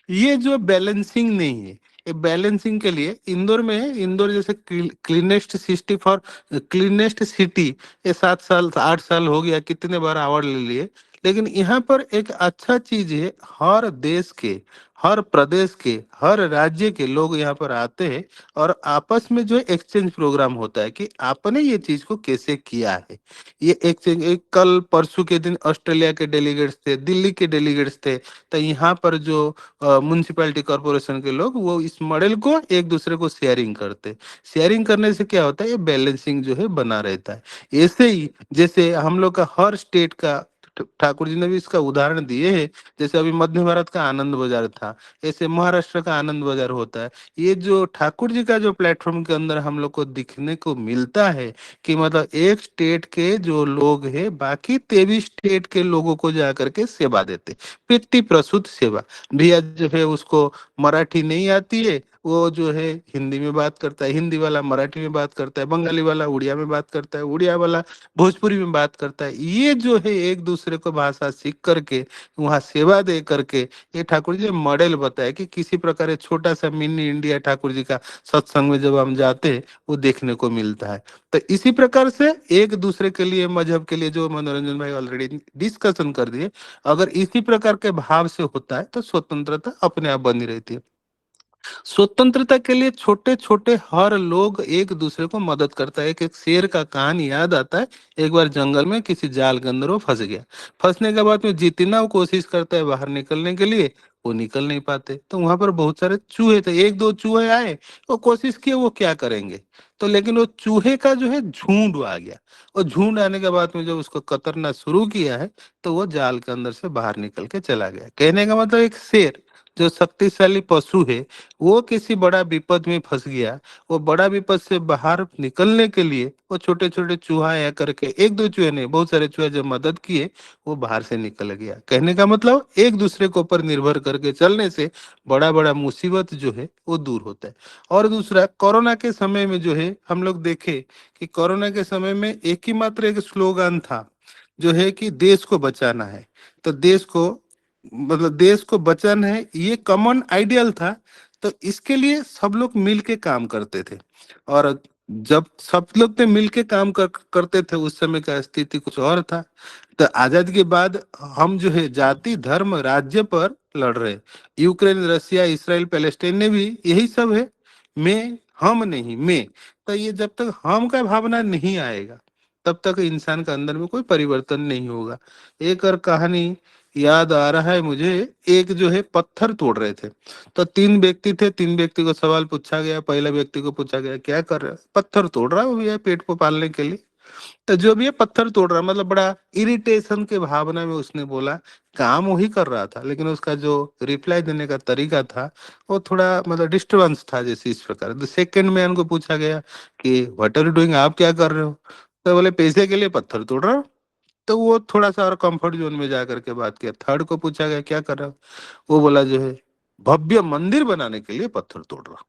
ये जो बैलेंसिंग नहीं है, ये बैलेंसिंग के लिए इंदौर में है, इंदौर जैसे cleanest city for cleanest city, ये 7 साल 8 साल हो गया, कितने बार अवार्ड ले लिए। लेकिन यहाँ पर एक अच्छा चीज है, हर देश के, हर प्रदेश के, हर राज्य के लोग यहाँ पर आते हैं और आपस में जो एक्सचेंज प्रोग्राम होता है कि आपने ये चीज को कैसे किया है। ये एक्सचेंज, एक कल परसों के दिन ऑस्ट्रेलिया के डेलीगेट्स थे, दिल्ली के डेलीगेट्स थे, तो यहाँ पर जो म्युनिसिपैलिटी कॉर्पोरेशन के लोग वो इस मॉडल को एक दूसरे को शेयरिंग करते, शेयरिंग करने से क्या होता है, ये बैलेंसिंग जो है बना रहता है। ऐसे ही जैसे हम लोग का हर स्टेट का ठाकुर जी ने भी इसका उदाहरण दिए हैं, जैसे अभी मध्य भारत का आनंद बाजार था, ऐसे महाराष्ट्र का आनंद बाजार होता है। ये जो ठाकुर जी का जो प्लेटफॉर्म के अंदर हम लोग को दिखने को मिलता है कि मतलब एक स्टेट के जो लोग हैं बाकी 23 स्टेट के लोगों को जाकर के सेवा देते, पितृ प्रसूत सेवा। भैया जो है उसको मराठी नहीं आती है, वो जो है हिंदी में बात करता है, हिंदी वाला मराठी में बात करता है, बंगाली वाला उड़िया में बात करता है, उड़िया वाला भोजपुरी में बात करता है। ये जो है एक दूसरे को भाषा सीख करके वहाँ सेवा दे करके ये ठाकुर जी मॉडल बताया कि किसी प्रकार ये छोटा सा मिनी इंडिया ठाकुर जी का सत्संग में जब हम जाते हैं वो देखने को मिलता है। तो इसी प्रकार से एक दूसरे के लिए मजहब के लिए जो मनोरंजन भाई ऑलरेडी डिस्कशन कर दिए, अगर इसी प्रकार के भाव से होता है तो स्वतंत्रता अपने आप बनी रहती है। स्वतंत्रता के लिए छोटे छोटे हर लोग एक दूसरे को मदद करता है। एक शेर का कहानी याद आता है, एक बार जंगल में किसी जाल के अंदर वो फंस गया। फंसने के बाद में जितना वो कोशिश करता है बाहर निकलने के लिए, वो निकल नहीं पाते। तो वहां पर बहुत सारे चूहे थे, एक दो चूहे आए, वो कोशिश किए वो क्या करेंगे। तो लेकिन वो चूहे का जो है झुंड आ गया, और झुंड आने के बाद में जब उसको कतरना शुरू किया है तो वो जाल के अंदर से बाहर निकल के चला गया। कहने का मतलब एक शेर जो शक्तिशाली पशु है, वो किसी बड़ा विपद में फंस गया। वो बड़ा विपद से बाहर निकलने के लिए वो छोटे छोटे चूहा या करके, एक दो चूहे नहीं बहुत सारे चूहे जब मदद किए, वो बाहर से निकल गया। कहने का मतलब एक दूसरे के ऊपर निर्भर करके चलने से बड़ा बड़ा मुसीबत जो है वो दूर होता है। और दूसरा, कोरोना के समय में जो है हम लोग देखे कि कोरोना के समय में एक ही मात्र एक स्लोगन था जो है कि देश को बचाना है। तो देश को मतलब देश को बचाना है, ये कॉमन आइडियल था। तो इसके लिए सब लोग मिल के काम करते थे। और जब सब लोग ने मिल के काम करते थे उस समय का स्थिति कुछ और था। तो आजादी के बाद हम जो है जाति धर्म राज्य पर लड़ रहे, यूक्रेन रसिया इसराइल पैलेस्टाइन ने भी यही सब है, मैं हम नहीं मैं। तो ये जब तक हम का भावना नहीं आएगा तब तक इंसान का अंदर में कोई परिवर्तन नहीं होगा। एक और कहानी याद आ रहा है मुझे, एक जो है पत्थर तोड़ रहे थे। तो तीन व्यक्ति थे, तीन व्यक्ति को सवाल पूछा गया। पहला व्यक्ति को पूछा गया क्या कर रहे हो, पत्थर तोड़ रहा है भैया पेट को पालने के लिए। तो जो भी है पत्थर तोड़ रहा, मतलब बड़ा इरिटेशन के भावना में उसने बोला, काम वही कर रहा था लेकिन उसका जो रिप्लाई देने का तरीका था वो थोड़ा मतलब डिस्टर्बेंस था जैसे इस प्रकार। तो सेकंड मैन को पूछा गया कि व्हाट आर यू डूइंग, आप क्या कर रहे हो। तो बोले पैसे के लिए पत्थर तोड़ रहा हूं। तो वो थोड़ा सा और कंफर्ट जोन में जा करके बात किया। थर्ड को पूछा गया क्या कर रहा हो, वो बोला जो है भव्य मंदिर बनाने के लिए पत्थर तोड़ रहा हूं।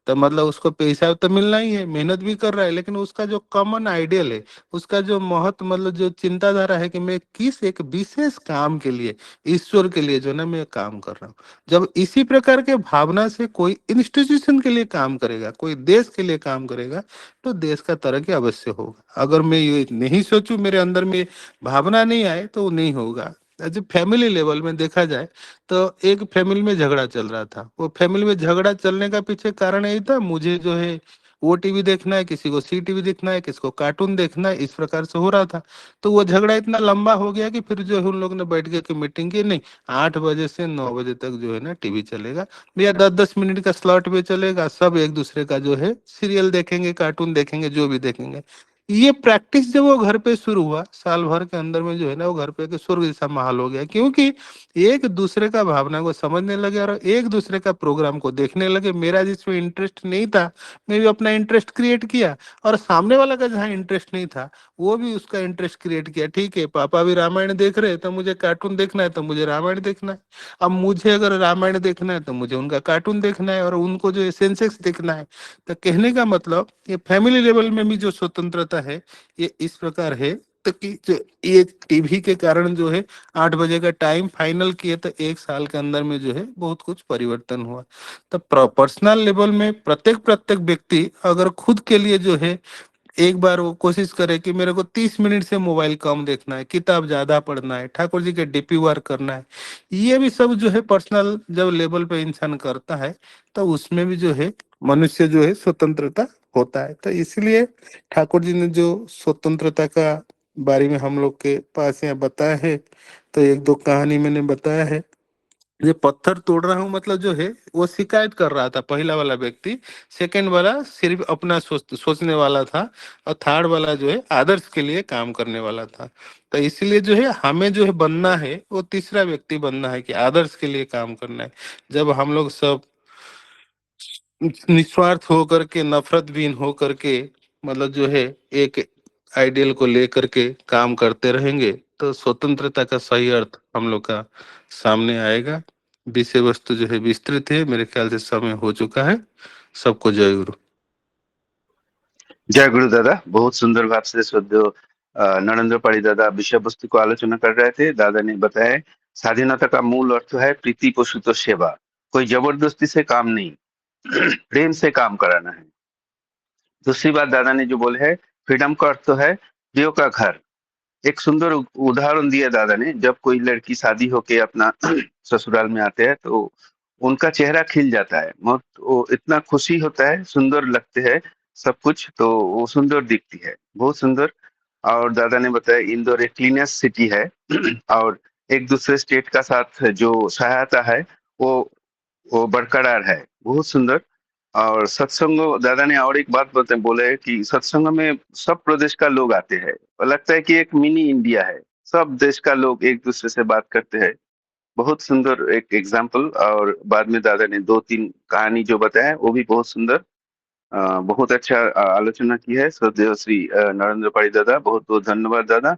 तो मतलब उसको पैसा तो मिलना ही है, मेहनत भी कर रहा है, लेकिन उसका जो कॉमन आइडियल है, उसका जो महत्व मतलब जो चिंताधारा है कि मैं किस एक विशेष काम के लिए, ईश्वर के लिए जो ना मैं काम कर रहा हूँ। जब इसी प्रकार के भावना से कोई इंस्टीट्यूशन के लिए काम करेगा, कोई देश के लिए काम करेगा, तो देश का तरक्की अवश्य होगा। अगर मैं ये नहीं सोचूं, मेरे अंदर में भावना नहीं आए, तो वो नहीं होगा। जब फैमिली लेवल में देखा जाए तो एक फैमिली में झगड़ा चल रहा था। वो फैमिली में झगड़ा चलने का पीछे कारण यही था, मुझे जो है वो टीवी देखना है, किसी को सी टीवी देखना है, किसी को कार्टून देखना है, इस प्रकार से हो रहा था। तो वो झगड़ा इतना लंबा हो गया कि फिर जो है उन लोगों ने बैठ के मीटिंग की, नहीं 8 बजे से 9 बजे तक जो है ना टीवी चलेगा भैया, 10-10 मिनट का स्लॉट पे चलेगा, सब एक दूसरे का जो है सीरियल देखेंगे, कार्टून देखेंगे, जो भी देखेंगे। ये प्रैक्टिस जब वो घर पे शुरू हुआ, साल भर के अंदर में जो है ना वो घर पे के स्वर्ग जैसा माहौल हो गया, क्योंकि एक दूसरे का भावना को समझने लगे और एक दूसरे का प्रोग्राम को देखने लगे। मेरा जिसमें इंटरेस्ट नहीं था, मैं भी अपना इंटरेस्ट क्रिएट किया, और सामने वाला का जहाँ इंटरेस्ट नहीं था वो भी उसका इंटरेस्ट क्रिएट किया। ठीक है, पापा भी रामायण देख रहे हैं तो मुझे कार्टून देखना है, तो मुझे रामायण देखना है। अब मुझे अगर रामायण देखना है तो मुझे उनका कार्टून देखना है, और उनको जो सेंसेक्स देखना है। तो कहने का मतलब ये फैमिली लेवल में भी जो स्वतंत्रता है ये इस प्रकार है। तो कि जो ये टीवी के कारण जो है 8 बजे का टाइम फाइनल किए, तो 1 साल के अंदर में जो है बहुत कुछ परिवर्तन हुआ। तो पर्सनल लेवल में प्रत्येक प्रत्येक व्यक्ति अगर खुद के लिए जो है एक बार वो कोशिश करे कि मेरे को 30 मिनट से मोबाइल कम देखना है, किताब ज्यादा पढ़ना है, ठाकुर जी के डीपी वर्क करना है, ये भी सब जो है पर्सनल जब लेवल पे इंसान करता है तो उसमें भी जो है मनुष्य जो है स्वतंत्रता होता है। तो इसलिए ठाकुर जी ने जो स्वतंत्रता का बारे में हम लोग के पास यहाँ बताया है, तो एक दो कहानी मैंने बताया है। ये पत्थर तोड़ रहा हूँ मतलब जो है वो शिकायत कर रहा था पहला वाला व्यक्ति, सेकंड वाला सिर्फ अपना सोचने वाला था, और थर्ड वाला जो है आदर्श के लिए काम करने वाला था। तो इसलिए जो है हमें जो है बनना है वो तीसरा व्यक्ति बनना है कि आदर्श के लिए काम करना है। जब हम लोग सब निस्वार्थ होकर के, नफरत विहीन होकर के, मतलब जो है एक आइडियल को लेकर के काम करते रहेंगे, तो स्वतंत्रता का सही अर्थ हम लोग का सामने आएगा। विषय वस्तु जो है विस्तृत है, मेरे ख्याल से समय हो चुका है। सबको जय गुरु। जय गुरु दादा। बहुत सुंदर भाव से श्रद्धेय नरेंद्र पाड़ी दादा विषय वस्तु को आलोचना कर रहे थे। दादा ने बताया स्वाधीनता का मूल अर्थ है प्रीति पोषित सेवा, कोई जबरदस्ती से काम नहीं, प्रेम से काम कराना है। दूसरी बात दादा ने जो बोले है, फ्रीडम का अर्थ तो है प्रियो का घर। एक सुंदर उदाहरण दिया दादा ने, जब कोई लड़की शादी होके अपना ससुराल में आते हैं तो उनका चेहरा खिल जाता है, वो इतना खुशी होता है, सुंदर लगते हैं सब कुछ, तो वो सुंदर दिखती है, बहुत सुंदर। और दादा ने बताया इंदौर एक क्लीनेस्ट सिटी है और एक दूसरे स्टेट का साथ जो सहायता है वो वो बरकरार है, बहुत सुंदर। और सत्संग, दादा ने और एक बात बोले कि सत्संग में सब प्रदेश का लोग आते हैं और लगता है कि एक मिनी इंडिया है, सब देश का लोग एक दूसरे से बात करते हैं। बहुत सुंदर एक एग्जाम्पल। और बाद में दादा ने दो तीन कहानी जो बताया वो भी बहुत सुंदर। बहुत अच्छा आलोचना की है श्रद्धेय श्री नरेंद्र पाड़ी दादा, बहुत बहुत धन्यवाद दादा।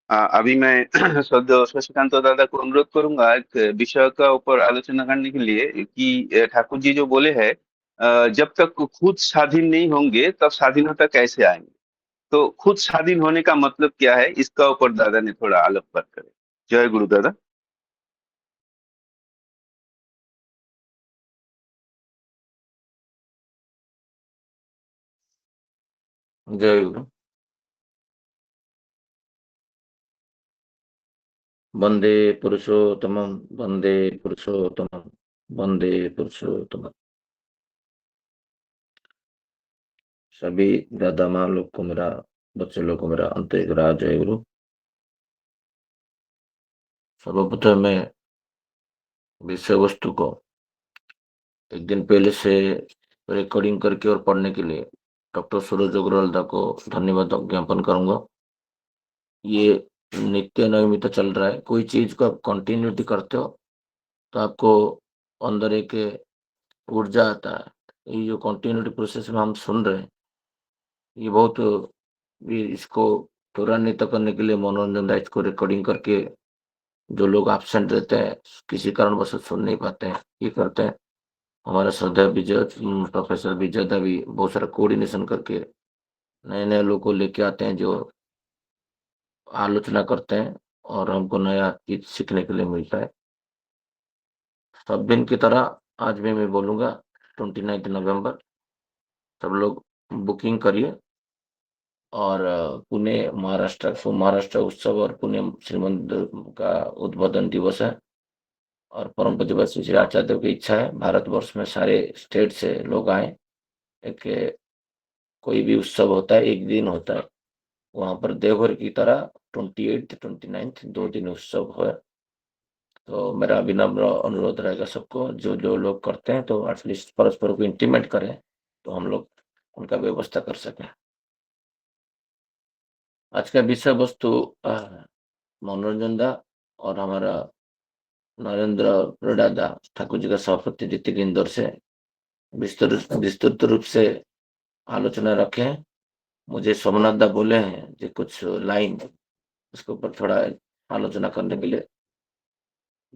अभी मैं श्रद्धेय शशिकांत दादा को अनुरोध करूंगा एक विषय का ऊपर आलोचना करने के लिए कि ठाकुर जी जो बोले हैं, जब तक खुद स्वाधीन नहीं होंगे तब स्वाधीनता कैसे आएंगे। तो खुद स्वाधीन होने का मतलब क्या है, इसका ऊपर दादा ने थोड़ा आलोकपात करे। जय गुरु दादा। जय गुरु। वंदे पुरुषोत्तमं, वंदे पुरुषोत्तमं, वंदे पुरुषोत्तमं। सभी दादा माँ लोग को मेरा, बच्चे लोग को मेरा आंतरिक राज जय गुरु। सर्वप्रथम मैं विषय वस्तु को एक दिन पहले से रिकॉर्डिंग करके और पढ़ने के लिए डॉक्टर सूरज अग्रवाल दा को धन्यवाद ज्ञापन करूंगा। ये नित्य नियमित चल रहा है। कोई चीज को आप कंटिन्यूटी करते हो तो आपको अंदर एक ऊर्जा आता है। ये जो कंटिन्यूटी प्रोसेस में हम सुन रहे हैं, ये बहुत, ये इसको त्वरान्वित करने के लिए मनोरंजन दास को रिकॉर्डिंग करके जो लोग एब्सेंट रहते हैं, किसी कारणवश सुन नहीं पाते हैं, ये करते हैं। हमारा श्रद्धेय विजय प्रोफेसर विजय दा भी बहुत सारा कोऑर्डिनेशन करके नए नए लोगों को लेके आते हैं जो आलोचना करते हैं और हमको नया चीज सीखने के लिए मिलता है। सब दिन की तरह आज भी मैं बोलूंगा 29 नवंबर सब लोग बुकिंग करिए। और पुणे महाराष्ट्र उत्सव और पुणे श्रीमंदिर का उद्बोधन दिवस है। और परम पूज्य श्री आचार्य देव की इच्छा है भारतवर्ष में सारे स्टेट से लोग आए। एक कोई भी उत्सव होता है, एक दिन होता है, वहां पर देवघर की तरह 28 29 2 दिन उत्सव है। तो मेरा विनम्र अनुरोध रहेगा सबको, जो जो लोग करते हैं तो एटलीस्ट परस्पर को इंटीमेट करें तो हम लोग उनका व्यवस्था कर सकें। आज का विषय वस्तु मनोरंजन दा और हमारा नरेंद्र दादा ठाकुर जी का सभापति ऋतिक इंदौर से विस्तृत रूप से आलोचना रखे हैं। मुझे सोमनाथ दा बोले हैं जो कुछ लाइन उसके ऊपर थोड़ा आलोचना करने के लिए।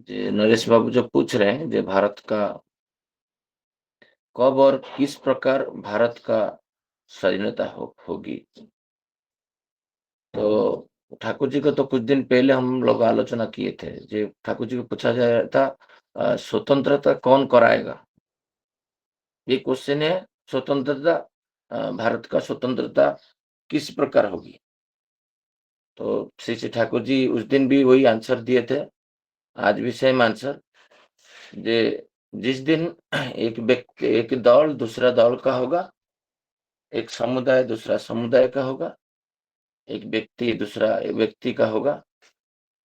जो नरेश बाबू जो पूछ रहे हैं जो भारत का कब और किस प्रकार भारत का स्वाधीनता होगी, तो ठाकुर जी को तो कुछ दिन पहले हम लोग आलोचना किए थे। जो ठाकुर जी को पूछा जाया था स्वतंत्रता कौन कराएगा, ये क्वेश्चन है। स्वतंत्रता भारत का स्वतंत्रता किस प्रकार होगी, तो श्री श्री ठाकुर जी उस दिन भी वही आंसर दिए थे, आज भी सेम आंसर। जिस दिन एक व्यक्ति, एक दल दूसरा दल का होगा, एक समुदाय दूसरा समुदाय का होगा, एक व्यक्ति दूसरा व्यक्ति का होगा,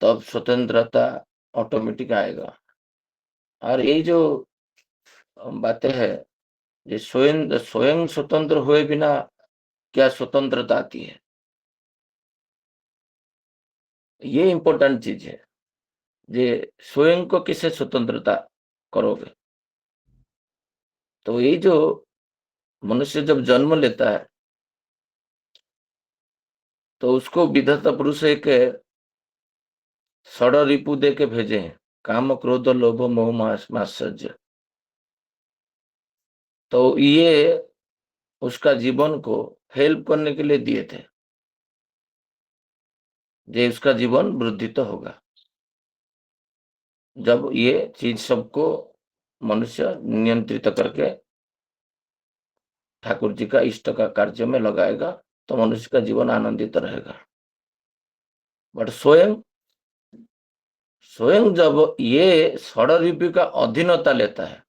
तब स्वतंत्रता ऑटोमेटिक आएगा। और ये जो बातें है, ये स्वयं स्वयं स्वतंत्र हुए बिना क्या स्वतंत्रता आती है, ये इम्पोर्टेंट चीज है। ये स्वयं को किसे स्वतंत्रता करोगे, तो ये जो मनुष्य जब जन्म लेता है तो उसको विधाता पुरुष एक षड रिपु दे के भेजे हैं, काम क्रोध लोभ मोह मात्सर्य, तो ये उसका जीवन को हेल्प करने के लिए दिए थे, जे उसका जीवन वृद्धि तो होगा जब ये चीज सबको मनुष्य नियंत्रित करके ठाकुर जी का इष्ट का कार्य में लगाएगा, तो मनुष्य का जीवन आनंदित रहेगा। बट स्वयं स्वयं जब ये षड्रिपु का अधीनता लेता है,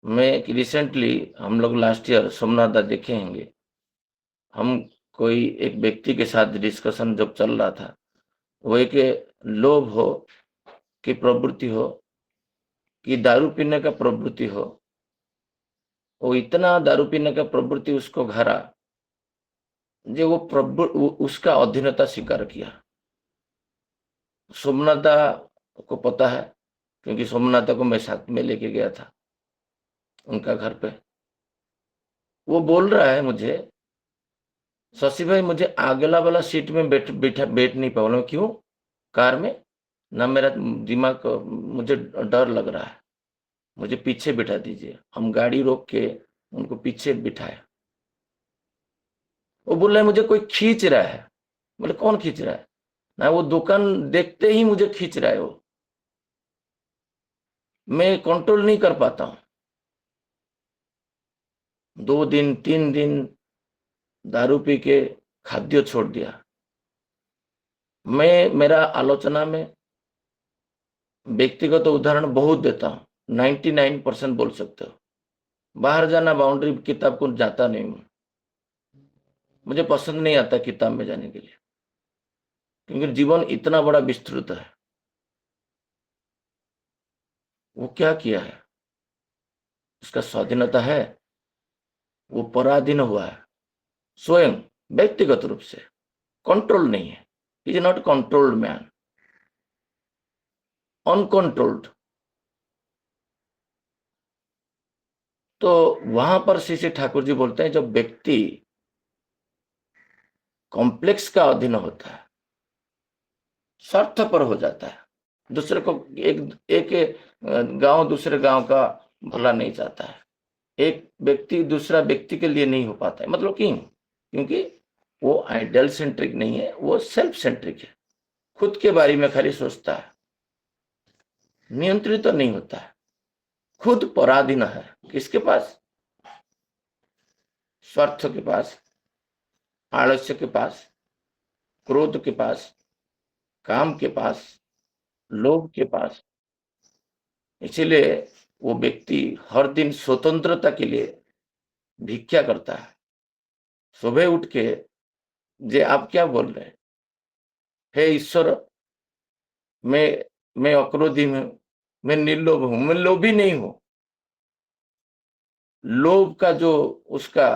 मैं रिसेंटली हम लोग लास्ट ईयर सोमनाथ देखे होंगे, हम कोई एक व्यक्ति के साथ डिस्कशन जब चल रहा था, वो एक लोभ हो कि प्रवृत्ति हो कि दारू पीने का प्रवृत्ति हो, वो इतना दारू पीने का प्रवृत्ति उसको घरा जो वो उसका अधीनता स्वीकार किया। सोमनाथ को पता है, क्योंकि सोमनाथ को मैं साथ में लेके गया था उनका घर पे। वो बोल रहा है मुझे, शशि भाई मुझे आगला वाला सीट में बैठ नहीं पाऊंगा। क्यों? कार में ना, मेरा दिमाग, मुझे डर लग रहा है, मुझे पीछे बिठा दीजिए। हम गाड़ी रोक के उनको पीछे बिठाया। वो बोल रहा है मुझे कोई खींच रहा है। बोले कौन खींच रहा है? ना, वो दुकान देखते ही मुझे खींच रहा है। वो मैं कंट्रोल नहीं कर पाता हूं। 2 दिन 3 दिन दारू पी के खाद्य छोड़ दिया। मैं मेरा आलोचना में व्यक्तिगत उदाहरण बहुत देता हूं, 99% बोल सकते हो। बाहर जाना, बाउंड्री किताब को जाता नहीं हूं, मुझे पसंद नहीं आता किताब में जाने के लिए, क्योंकि जीवन इतना बड़ा विस्तृत है। वो क्या किया है, उसका स्वाधीनता है, वो पराधीन हुआ है स्वयं व्यक्तिगत रूप से, कंट्रोल नहीं है। Is not controlled man, uncontrolled. तो वहां पर श्री ठाकुर जी बोलते हैं, जब व्यक्ति कॉम्प्लेक्स का अधीन होता है, स्वार्थ पर हो जाता है, दूसरे को एक गांव दूसरे गांव का भला नहीं चाहता है, एक व्यक्ति दूसरा व्यक्ति के लिए नहीं हो पाता है। मतलब क्योंकि वो आइडियल सेंट्रिक नहीं है, वो सेल्फ सेंट्रिक है, खुद के बारे में खाली सोचता है, नियंत्रित तो नहीं होता है, खुद पराधीन है। किसके पास? स्वार्थ के पास, आलस्य के पास, क्रोध के पास, काम के पास, लोभ के पास। इसीलिए वो व्यक्ति हर दिन स्वतंत्रता के लिए भिक्षा करता है। सुबह उठ के, जे आप क्या बोल रहे हैं, हे ईश्वर, मैं अक्रोधी हूं, मैं निर्लोभ हूं, मैं लोभी नहीं हूं। लोभ का जो उसका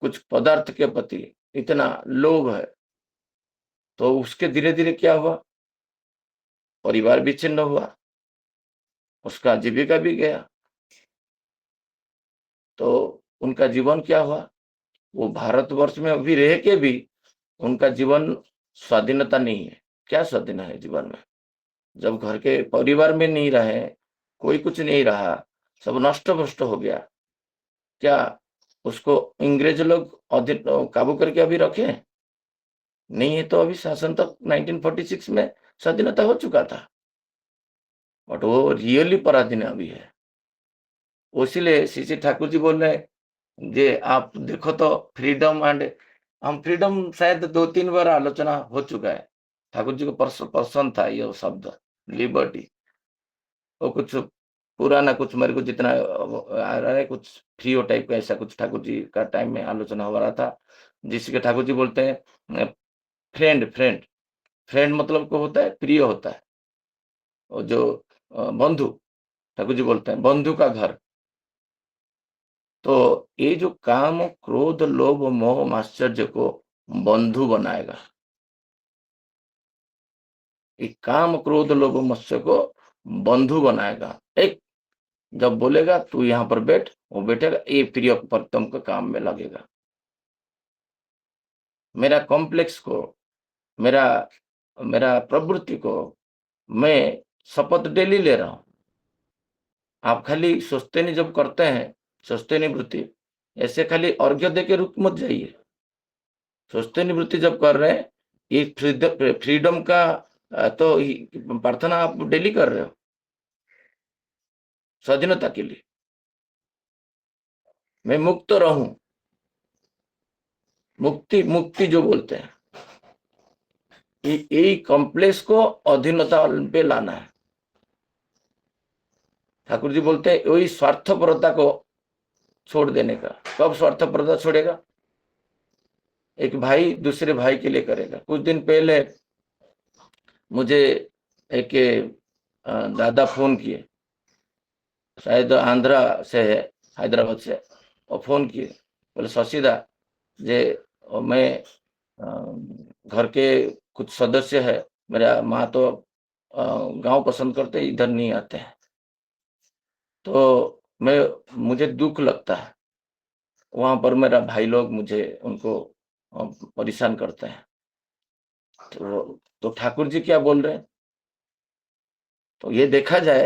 कुछ पदार्थ के प्रति इतना लोभ है, तो उसके धीरे धीरे क्या हुआ, परिवार भी छिन्न हुआ, उसका जीविका भी गया। तो उनका जीवन क्या हुआ, वो भारतवर्ष में अभी रह के भी उनका जीवन स्वाधीनता नहीं है। क्या स्वाधीन है जीवन में, जब घर के परिवार में नहीं रहे, कोई कुछ नहीं रहा, सब नष्ट भ्रष्ट हो गया, क्या उसको अंग्रेज लोग काबू करके अभी रखे? नहीं है। तो अभी शासन तक 1946 में स्वाधीनता हो चुका था, बट वो रियली पराधीन अभी है। इसीलिए श्री ठाकुर जी बोल रहे हैं, जे आप देखो तो फ्रीडम एंड, हम फ्रीडम शायद 2-3 बार आलोचना हो चुका है। ठाकुर जी को पसंद था ये शब्द लिबर्टी। वो कुछ पुराना, कुछ मेरे को जितना आ रहा है, कुछ फ्रीओ टाइप का ऐसा कुछ ठाकुर जी का टाइम में आलोचना हो रहा था, जिसके ठाकुर जी बोलते हैं फ्रेंड फ्रेंड फ्रेंड मतलब को होता है प्रिय होता है, और जो बंधु, ठाकुर जी बोलते हैं बंधु का घर। तो ये जो काम क्रोध लोभ मोह माश्चर्य को बंधु बनाएगा, ये काम क्रोध लोभ मत्स्य को बंधु बनाएगा। एक जब बोलेगा तू यहाँ पर बैठ, वो बैठेगा, ये प्रिय परतम का काम में लगेगा। मेरा कॉम्प्लेक्स को, मेरा मेरा प्रवृत्ति को मैं शपथ डेली ले रहा हूं। आप खाली सोचते नहीं जब करते हैं, सोचते नहीं वृत्ति, ऐसे खाली अर्घ्य दे के रुक मत जाइए। सोचते नहीं वृत्ति जब कर रहे हैं, ये फ्रीडम का तो प्रार्थना आप डेली कर रहे हो स्वाधीनता के लिए। मैं मुक्त रहूं, मुक्ति मुक्ति जो बोलते हैं, यही कॉम्प्लेक्स को अधीनता पे लाना है। ठाकुर जी बोलते हैं वही स्वार्थपरता को छोड़ देने का। कब स्वार्थपरता छोड़ेगा? एक भाई दूसरे भाई के लिए करेगा। कुछ दिन पहले मुझे एक दादा फोन किए, शायद आंध्रा से है, हैदराबाद से, और फोन किए, बोले शशिदा जे मैं घर के कुछ सदस्य है, मेरा माँ तो गांव पसंद करते, इधर नहीं आते हैं, तो मुझे दुख लगता है, वहां पर मेरा भाई लोग मुझे उनको परेशान करते हैं। तो ठाकुर जी क्या बोल रहे हैं? तो ये देखा जाए,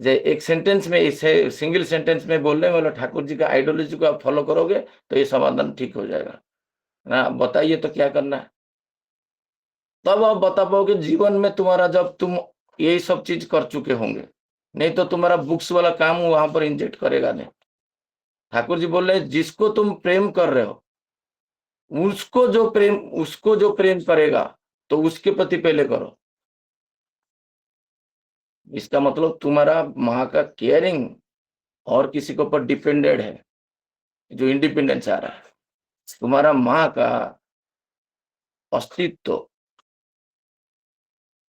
एक सेंटेंस में, इसे सिंगल सेंटेंस में बोल रहे हैं, बोला ठाकुर जी का आइडियोलॉजी को आप फॉलो करोगे तो ये समाधान ठीक हो जाएगा ना। बताइए तो क्या करना है, तब आप बता पाओगे जीवन में तुम्हारा, जब तुम यही सब चीज कर चुके होंगे। नहीं तो तुम्हारा बुक्स वाला काम वहां पर इंजेक्ट करेगा नहीं। ठाकुर जी बोल रहे हैं जिसको तुम प्रेम कर रहे हो, उसको जो प्रेम करेगा तो उसके प्रति पहले करो। इसका मतलब तुम्हारा माँ का केयरिंग और किसी के ऊपर डिपेंडेड है, जो इंडिपेंडेंस आ रहा है। तुम्हारा माँ का अस्तित्व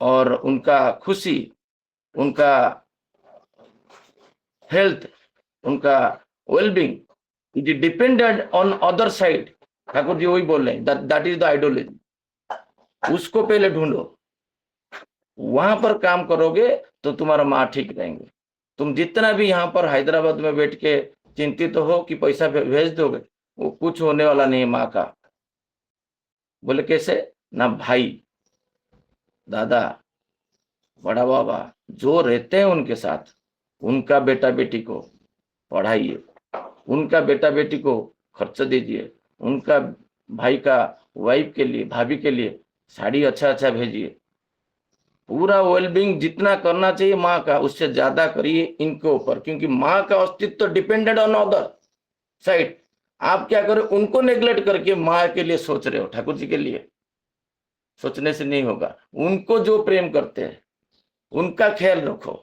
और उनका खुशी, उनका हेल्थ, उनका wellbeing is dependent on other side. Thakur ji वही बोल रहे हैं, दैट इज द आइडियोलॉजी। उसको पहले ढूंढो, वहां पर काम करोगे तो तुम्हारा माँ ठीक रहेंगे। तुम जितना भी यहाँ पर हैदराबाद में बैठ के चिंतित हो कि पैसा भेज दोगे, वो कुछ होने वाला नहीं है माँ का। बोले कैसे? ना भाई, दादा, बड़ा बाबा जो रहते हैं उनके साथ, उनका बेटा बेटी को पढ़ाइए, उनका बेटा बेटी को खर्च दीजिए, उनका भाई का वाइफ के लिए, भाभी के लिए साड़ी अच्छा अच्छा भेजिए। पूरा वेलबींग जितना करना चाहिए माँ का, उससे ज्यादा करिए इनके ऊपर, क्योंकि माँ का अस्तित्व डिपेंडेंट ऑन अदर साइड। आप क्या करें, उनको नेग्लेक्ट करके माँ के लिए सोच रहे हो। ठाकुर जी के लिए सोचने से नहीं होगा। उनको जो प्रेम करते हैं उनका ख्याल रखो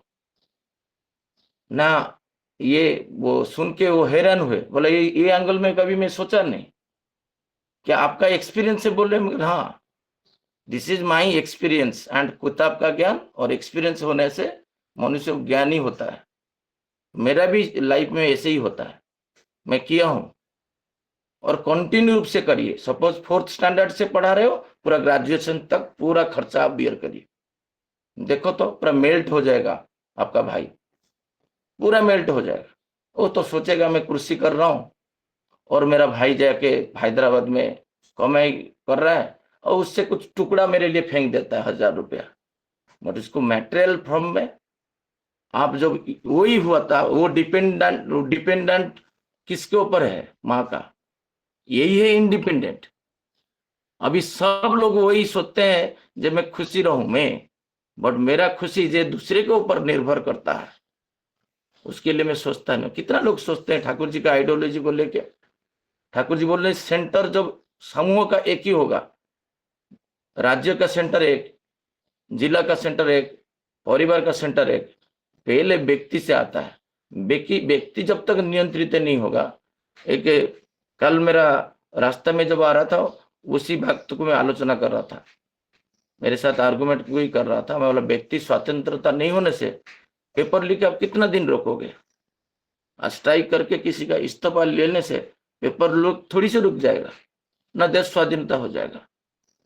ना। ये वो सुन के वो हैरान हुए, बोला ये एंगल में कभी मैं सोचा नहीं। क्या आपका एक्सपीरियंस से बोल रहे हैं? हाँ, this is my experience. And किताब का ज्ञान और एक्सपीरियंस होने से मनुष्य ज्ञानी होता है। मेरा भी लाइफ में ऐसे ही होता है, मैं किया हूं। और कंटिन्यू रूप से करिए। सपोज 4th स्टैंडर्ड से पढ़ा रहे हो, पूरा ग्रेजुएशन तक पूरा खर्चा आप बियर करिए। देखो तो पूरा मेल्ट हो जाएगा आपका भाई, पूरा मेल्ट हो जाएगा। वो तो सोचेगा मैं कुर्सी कर रहा हूं और मेरा भाई जाके हैदराबाद में कमाई कर रहा है और उससे कुछ टुकड़ा मेरे लिए फेंक देता है 1000 रुपया। बट इसको मैटेरियल फॉर्म में आप जब वही हुआ था, वो डिपेंडेंट किसके ऊपर है? माँ का। यही है इंडिपेंडेंट। अभी सब लोग वही सोचते हैं जब मैं खुशी रहूं मैं, बट मेरा खुशी जो दूसरे के ऊपर निर्भर करता है, उसके लिए मैं सोचता नहीं। कितना लोग सोचते हैं ठाकुर जी का आइडियोलॉजी को लेके। ठाकुर जी बोल रहे सेंटर जब समूह का एक ही होगा, राज्य का सेंटर एक, जिला का सेंटर एक, परिवार का सेंटर एक, पहले व्यक्ति से आता है। व्यक्ति जब तक नियंत्रित नहीं होगा। एक कल मेरा रास्ता में जब आ रहा था, उसी भक्त को मैं आलोचना कर रहा था, मेरे साथ आर्गुमेंट कोई कर रहा था। मैं बोला व्यक्ति स्वतंत्रता नहीं होने से पेपर लीक आप कितना दिन रोकोगे? स्ट्राइक करके किसी का इस्तीफा लेने से पेपर लीक थोड़ी से रुक जाएगा ना, देश स्वाधीनता हो जाएगा।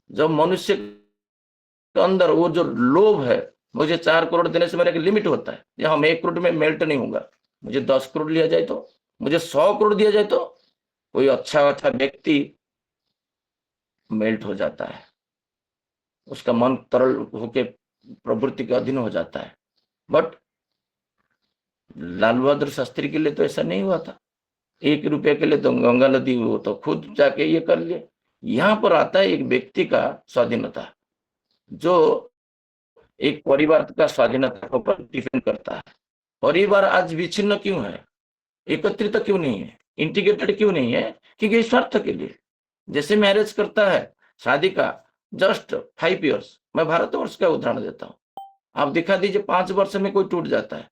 जब मनुष्य के अंदर वो जो लोभ है, मुझे 4 करोड़ देने से मेरा एक लिमिट होता है, यहाँ मैं 1 करोड़ में मेल्ट नहीं होगा। मुझे 10 करोड़ लिया जाए तो, मुझे 100 करोड़ दिया जाए तो कोई अच्छा व्यक्ति मेल्ट हो जाता है। उसका मन तरल होके प्रवृत्ति के अधीन हो जाता है। बट लाल बहादुर शास्त्री के लिए तो ऐसा नहीं हुआ था। 1 रुपये के लिए तो गंगा नदी वो तो खुद जाके ये कर लिए। यहाँ पर आता है एक व्यक्ति का स्वाधीनता, जो एक परिवार का स्वाधीनता को डिफेंड करता है। परिवार आज विच्छिन्न क्यों है, एकत्रित क्यों नहीं है, इंटीग्रेटेड क्यों नहीं है? क्योंकि स्वार्थ के लिए। जैसे मैरिज करता है, शादी का जस्ट 5 इयर्स, मैं भारतवर्ष का उदाहरण देता हूँ, आप दिखा दीजिए 5 वर्ष में कोई टूट जाता है,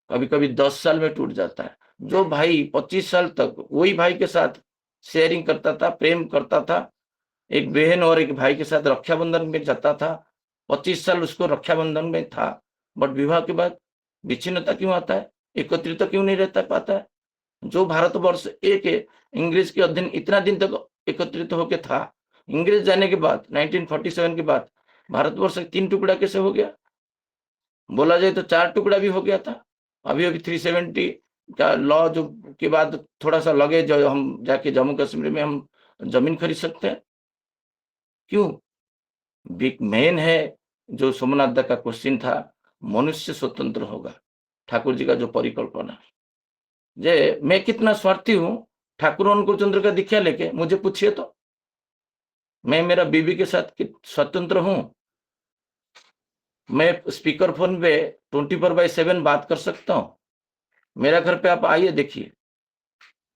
कभी कभी 10 साल में टूट जाता है। जो भाई 25 साल तक वही भाई के साथ शेयरिंग करता था, प्रेम करता था, एक बहन और एक भाई के साथ रक्षाबंधन में जाता था, 25 साल उसको रक्षाबंधन में था, बट विवाह के बाद विच्छिन्नता क्यों आता है, एकत्रित क्यों नहीं रहता पाता है? जो भारतवर्ष एक इंग्रेज के अधीन इतना दिन तक एकत्रित होके था, इंग्रेज जाने के बाद 1947 के बाद भारतवर्ष 3 टुकड़ा कैसे हो गया? बोला जाए तो 4 टुकड़ा भी हो गया था। अभी 370 का लॉ जो के बाद थोड़ा सा लगे, जो हम जाके जम्मू कश्मीर में हम जमीन खरीद सकते हैं। क्यों? बिग मेन है जो सोमनाथ दा का क्वेश्चन था, मनुष्य स्वतंत्र होगा। ठाकुर जी का जो परिकल्पना, जे मैं कितना स्वार्थी हूं, ठाकुर अनुकूल चंद्र का दीक्षा लेके मुझे पूछिए तो, मैं मेरा बीवी के साथ स्वतंत्र हूं। मैं स्पीकर फोन पे 24/7 बात कर सकता हूं। मेरा घर पे आप आइए देखिए,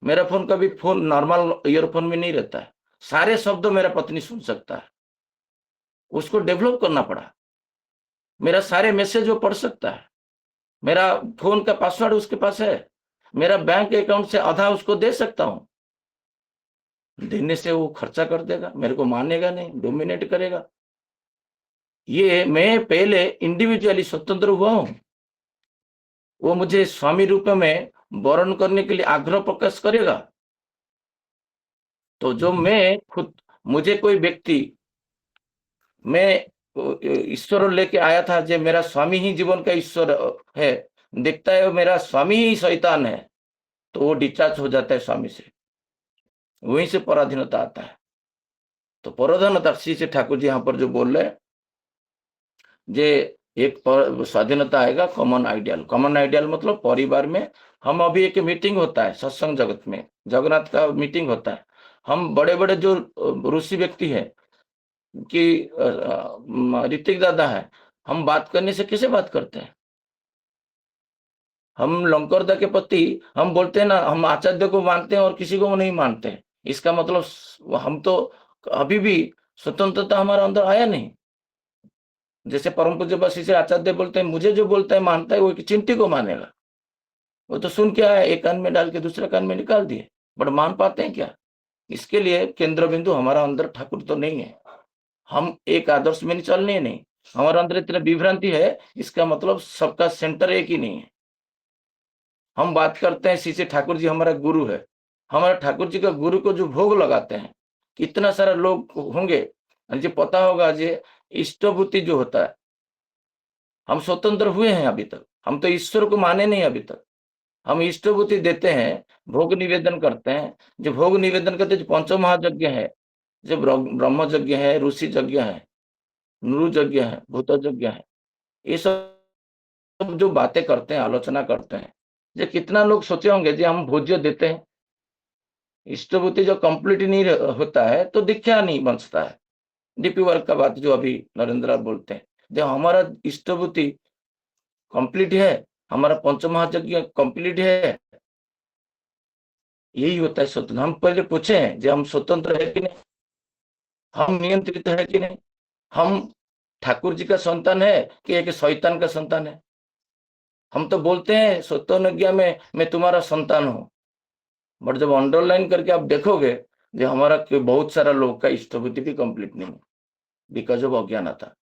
मेरा फोन कभी फोन नॉर्मल ईयरफोन में नहीं रहता है, सारे शब्द मेरा पत्नी सुन सकता है। उसको डेवलप करना पड़ा। मेरा सारे मैसेज वो पढ़ सकता है, मेरा फोन का पासवर्ड उसके पास है, मेरा बैंक अकाउंट से आधा उसको दे सकता हूं। देने से वो खर्चा कर देगा, मेरे को मानेगा नहीं, डोमिनेट करेगा। ये मैं पहले इंडिविजुअली स्वतंत्र हुआ हूं, वो मुझे स्वामी रूप में वर्ण करने के लिए आग्रह प्रकाश करेगा। तो जो मैं खुद, मुझे कोई व्यक्ति, मैं ईश्वर लेके आया था, जो मेरा स्वामी ही जीवन का ईश्वर है, देखता है मेरा स्वामी ही शैतान है, तो वो डिस्चार्ज हो जाता है स्वामी से, वहीं से पराधीनता आता है। तो पराधीनता से ठाकुर जी यहाँ पर जो बोल रहे हैं, जे एक स्वाधीनता आएगा, कॉमन आइडियल। कॉमन आइडियल मतलब परिवार में हम, अभी एक मीटिंग होता है सत्संग जगत में, जगन्नाथ का मीटिंग होता है, हम बड़े बड़े जो ऋषि व्यक्ति है कि ऋतिक दादा है, हम बात करने से कैसे बात करते हैं? हम लंकरदा के पति, हम बोलते हैं ना, हम आचार्य को मानते हैं और किसी को नहीं मानते हैं। इसका मतलब हम तो अभी भी स्वतंत्रता हमारा अंदर आया नहीं। जैसे परम पूज्य बसी से आचार्य बोलते हैं, मुझे जो बोलता है मानता है, वो एक चिंटी को मानेगा। वो तो सुन के आया, एक कान में डाल के दूसरे कान में निकाल दिए, बट मान पाते हैं क्या? इसके लिए केंद्र बिंदु हमारा अंदर ठाकुर तो नहीं है। हम एक आदर्श में नहीं चलने, नहीं, हमारे अंदर इतना विभ्रांति है, इसका मतलब सबका सेंटर एक ही नहीं है। हम बात करते हैं शीशे ठाकुर जी हमारा गुरु है, हमारा ठाकुर जी का गुरु को जो भोग लगाते हैं, कितना सारा लोग होंगे जो पता होगा, जो इष्टभूति जो होता है, हम स्वतंत्र हुए हैं अभी तक, हम तो ईश्वर को माने नहीं अभी तक। हम इष्टभूति देते हैं, भोग निवेदन करते हैं। जो भोग निवेदन करते हैं, जो पंचमहायज्ञ है, जो ब्रह्म यज्ञ है, ऋषि यज्ञ है, नृ यज्ञ है, भूत यज्ञ है, ये सब जो बातें करते हैं, आलोचना करते हैं, जो कितना लोग सोचे होंगे जो हम भोज्य देते हैं, इष्टभूति जो कंप्लीट नहीं होता है तो दीक्षा नहीं बचता है। डीपी वर्क का बात जो अभी नरेंद्र बोलते हैं, जब हमारा इष्टभूति कंप्लीट है, हमारा पंचमहायज्ञ कंप्लीट है, यही होता है स्वतंत्र। हम पहले पूछे हैं जो हम स्वतंत्र है कि नहीं, हम नियंत्रित है कि नहीं, हम ठाकुर जी का संतान है कि एक शैतान का संतान है? हम तो बोलते हैं स्वतंत्रज्ञा में मैं तुम्हारा संतान हूं, बट जब अंडरलाइन करके आप देखोगे, जो हमारा बहुत सारा लोग का इष्टभूति भी कंप्लीट नहीं है, बिकॉज ऑफ अज्ञानता।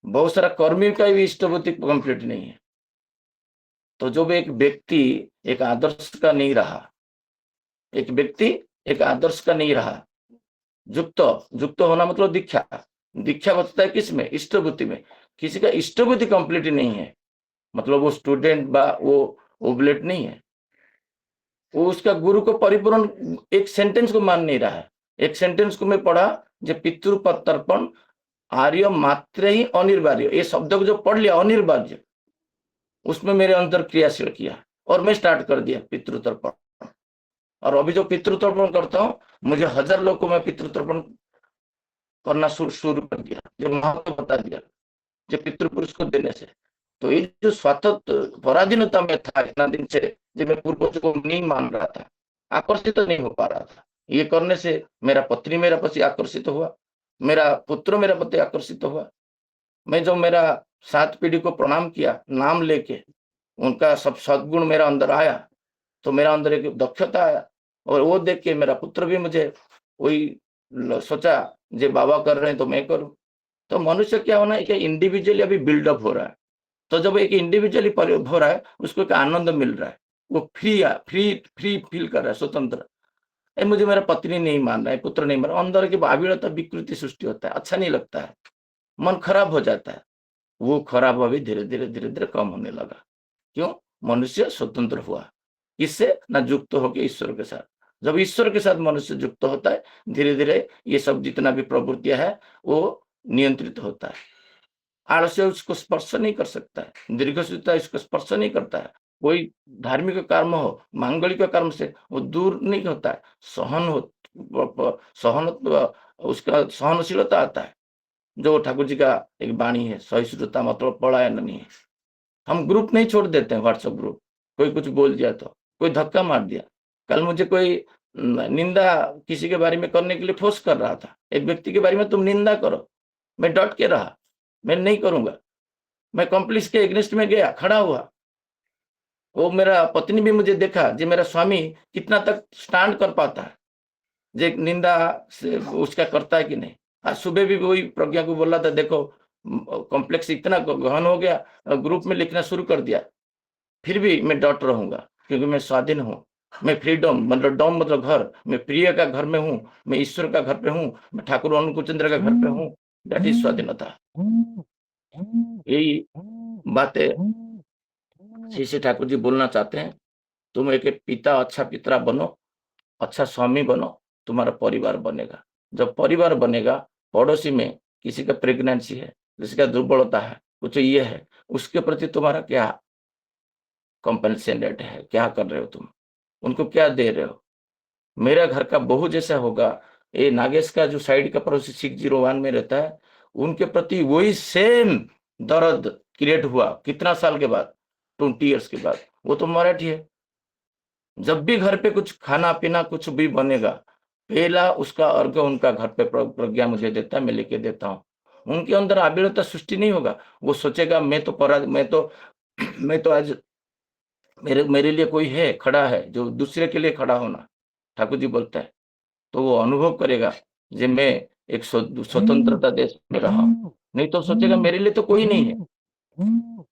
बहुत सारा कर्मी का भी इष्टभूति कंप्लीट नहीं है। तो जब एक व्यक्ति एक आदर्श का नहीं रहा, एक व्यक्ति एक आदर्श का नहीं रहा, युक्त होना मतलब दीक्षा बचता है किसमें? इष्टभूति में। किसी का इष्टभूति कंप्लीट नहीं है, मतलब वो स्टूडेंट बा वो ओबलेट नहीं है, वो उसका गुरु को परिपूर्ण एक सेंटेंस को मान नहीं रहा है। एक सेंटेंस को मैं पढ़ा, जो पितृ तर्पण आर्य मात्र ही अनिवार्य, ये शब्द को जो पढ़ लिया अनिवार्य, उसमें मेरे अंदर क्रियाशील किया और मैं स्टार्ट कर दिया पितृतर्पण। और अभी जो पितृतर्पण करता हूँ, मुझे 1000 लोग को मैं पितृतर्पण करना शुरू कर दिया, जो महत्व बता दिया, जो पितृपुरुष को देने से। तो ये जो स्वातंत्र पराधीनता में था इतना दिन से, जो मैं पूर्वजों को नहीं मान रहा था, आकर्षित नहीं हो पा रहा था, ये करने से मेरा पत्नी मेरा प्रति आकर्षित हुआ, मेरा पुत्र मेरा प्रति आकर्षित हुआ। मैं जो मेरा 7 पीढ़ी को प्रणाम किया नाम लेके, उनका सब सद्गुण मेरा अंदर आया, तो मेरा अंदर एक दक्षता आया, और वो देख के मेरा पुत्र भी मुझे वही सोचा, जे बाबा कर रहे हैं तो मैं करूं। तो मनुष्य क्या होना है कि इंडिविजुअली अभी बिल्डअप हो रहा है। तो जब एक इंडिविजुअली हो रहा है, उसको एक आनंद मिल रहा है, वो फ्री फ्री फ्री फील कर रहा है, स्वतंत्र। मुझे मेरा पत्नी नहीं मान रहा है, पुत्र नहीं मान रहा, अंदर की आविड़ता विकृति सृष्टि होता है, अच्छा नहीं लगता है, मन खराब हो जाता है। वो खराब अभी धीरे धीरे धीरे धीरे कम होने लगा। क्यों? मनुष्य स्वतंत्र हुआ, इससे न युक्त होकर ईश्वर के साथ। जब ईश्वर के साथ मनुष्य युक्त होता है, धीरे धीरे ये सब जितना भी प्रवृत्तियां है वो नियंत्रित होता है। आलस्य उसको स्पर्श नहीं कर सकता है, दीर्घसूत्रता इसको स्पर्श नहीं करता है। कोई धार्मिक कर्म हो, मांगलिक कर्म से वो दूर नहीं होता है। सहन उसका सहनशीलता आता है, जो ठाकुर जी का एक वाणी है, सहिष्णुता मतलब पलायन नहीं है। हम ग्रुप नहीं छोड़ देते हैं, व्हाट्सएप ग्रुप। कोई कुछ बोल दिया तो, कोई धक्का मार दिया, कल मुझे कोई निंदा किसी के बारे में करने के लिए फोर्स कर रहा था, एक व्यक्ति के बारे में तुम निंदा करो, मैं डट के रहा, मैं नहीं करूंगा। मैं कॉम्प्लिस के एग्नेस्ट में गया, खड़ा हुआ। वो मेरा पत्नी भी मुझे देखा, जो मेरा स्वामी कितना तक स्टैंड कर पाता है, जो निंदा से उसका करता है कि नहीं। आज सुबह भी वही प्रज्ञा को बोला था, देखो कॉम्प्लेक्स इतना गहन हो गया, ग्रुप में लिखना शुरू कर दिया, फिर भी मैं डट रहूंगा, क्योंकि मैं स्वाधीन हूँ। मैं फ्रीडम मतलब डोम मतलब घर, मैं प्रिय का घर में हूँ, मैं ईश्वर का घर पे हूँ, मैं ठाकुर अनुकूल चंद्र का घर पे हूँ। दैट इज स्वाधीनता। यही बातें श्री श्री ठाकुर जी बोलना चाहते हैं। तुम एक पिता, अच्छा पिता बनो, अच्छा स्वामी बनो, तुम्हारा परिवार बनेगा। जब परिवार बनेगा, पड़ोसी में किसी का प्रेगनेंसी है, किसी का दुर्बलता है, कुछ ये है, उसके प्रति तुम्हारा क्या कंपनसेटेड है, क्या कर रहे हो तुम, उनको क्या दे रहे हो। मेरा घर का बहू जैसा होगा, ये नागेश का जो साइड का पड़ोसी 601 में रहता है, उनके प्रति वही सेम दर्द क्रिएट हुआ कितना साल के बाद, 20 ईयर्स के बाद। वो तो मराठी है। जब भी घर पे कुछ खाना पीना कुछ भी बनेगा, पहला उसका अर्घ उनका घर पे प्रज्ञा मुझे देता है, मैं लेके देता हूँ। उनके अंदर आबिलता सृष्टि नहीं होगा। वो सोचेगा मैं तो मैं तो आज मेरे लिए कोई है, खड़ा है, जो दूसरे के लिए खड़ा होना ठाकुर जी बोलता है। तो वो अनुभव करेगा जे मैं एक स्वतंत्रता देश में रहा हूं। नहीं तो सोचेगा मेरे लिए तो कोई नहीं है।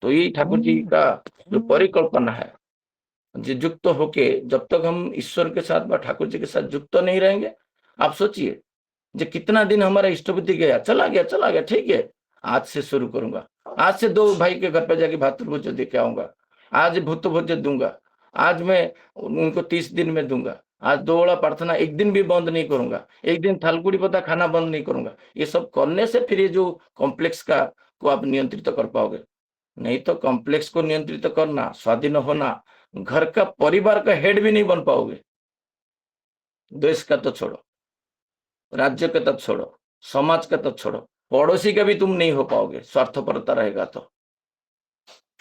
तो यही ठाकुर जी का जो परिकल्पना है, जो युक्त होके जब तक हम ईश्वर के साथ व ठाकुर जी के साथ युक्त नहीं रहेंगे, आप सोचिए जो कितना दिन हमारा इष्टपति गया, चला गया, ठीक है, आज से शुरू करूंगा। आज से 2 भाई के घर पे जाके भातृभोज दे के आऊंगा, आज भूत भोज दूंगा, आज मैं उनको 30 दिन में दूंगा, आज 2 ओला प्रार्थना एक दिन भी बंद नहीं करूंगा, एक दिन थालकुड़ी पता खाना बंद नहीं करूंगा। ये सब करने से फिर ये जो कॉम्प्लेक्स का को आप नियंत्रित कर पाओगे। नहीं तो कॉम्प्लेक्स को नियंत्रित करना, स्वाधीन होना, घर का परिवार का हेड भी नहीं बन पाओगे। देश का तो छोड़ो, राज्य का तो छोड़ो, समाज का तो छोड़ो, पड़ोसी का भी तुम नहीं हो पाओगे। स्वार्थपरता रहेगा तो,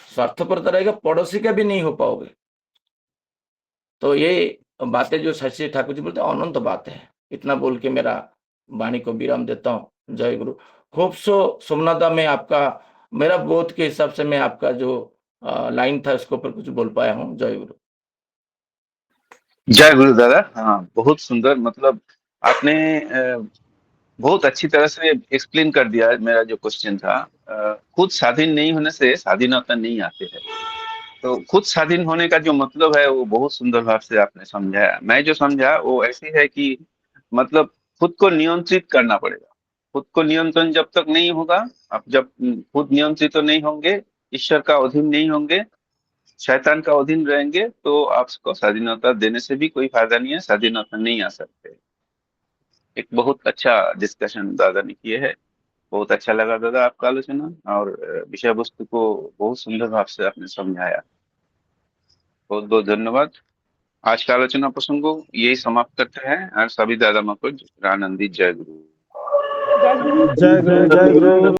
स्वार्थपरता रहेगा, पड़ोसी का भी नहीं हो पाओगे। तो ये बातें जो शशि ठाकुर जी बोलते हैं अनंत बात है। इतना बोल के मेरा वाणी को विराम देता हूँ। जय गुरु। खूब सो सोमनाथा में आपका, मेरा बोध के हिसाब से मैं आपका जो लाइन था उसके ऊपर कुछ बोल पाया हूँ। जय गुरु। जय गुरु दादा। हाँ, बहुत सुंदर, मतलब आपने बहुत अच्छी तरह से एक्सप्लेन कर दिया। मेरा जो क्वेश्चन था, खुद स्वाधीन नहीं होने से स्वाधीनता नहीं आती है। तो खुद स्वाधीन होने का जो मतलब है वो बहुत सुंदर भाव से आपने समझाया। मैं जो समझा वो ऐसी है कि मतलब खुद को नियंत्रित करना पड़ेगा। खुद को नियंत्रण जब तक नहीं होगा, आप जब खुद नियंत्रित तो नहीं होंगे, ईश्वर का अधीन नहीं होंगे, शैतान का अधीन रहेंगे, तो आपको स्वाधीनता देने से भी कोई फायदा नहीं है, स्वाधीनता नहीं आ सकते। एक बहुत अच्छा डिस्कशन दादा ने किए है। बहुत अच्छा लगा दादा आपका आलोचना, और विषय वस्तु को बहुत सुंदर भाव से आपने समझाया। बहुत बहुत धन्यवाद। आज का आलोचना प्रसंग को यही समाप्त करते हैं, और सभी दादा माँ को आनंदित जय गुरु। जय गुरु।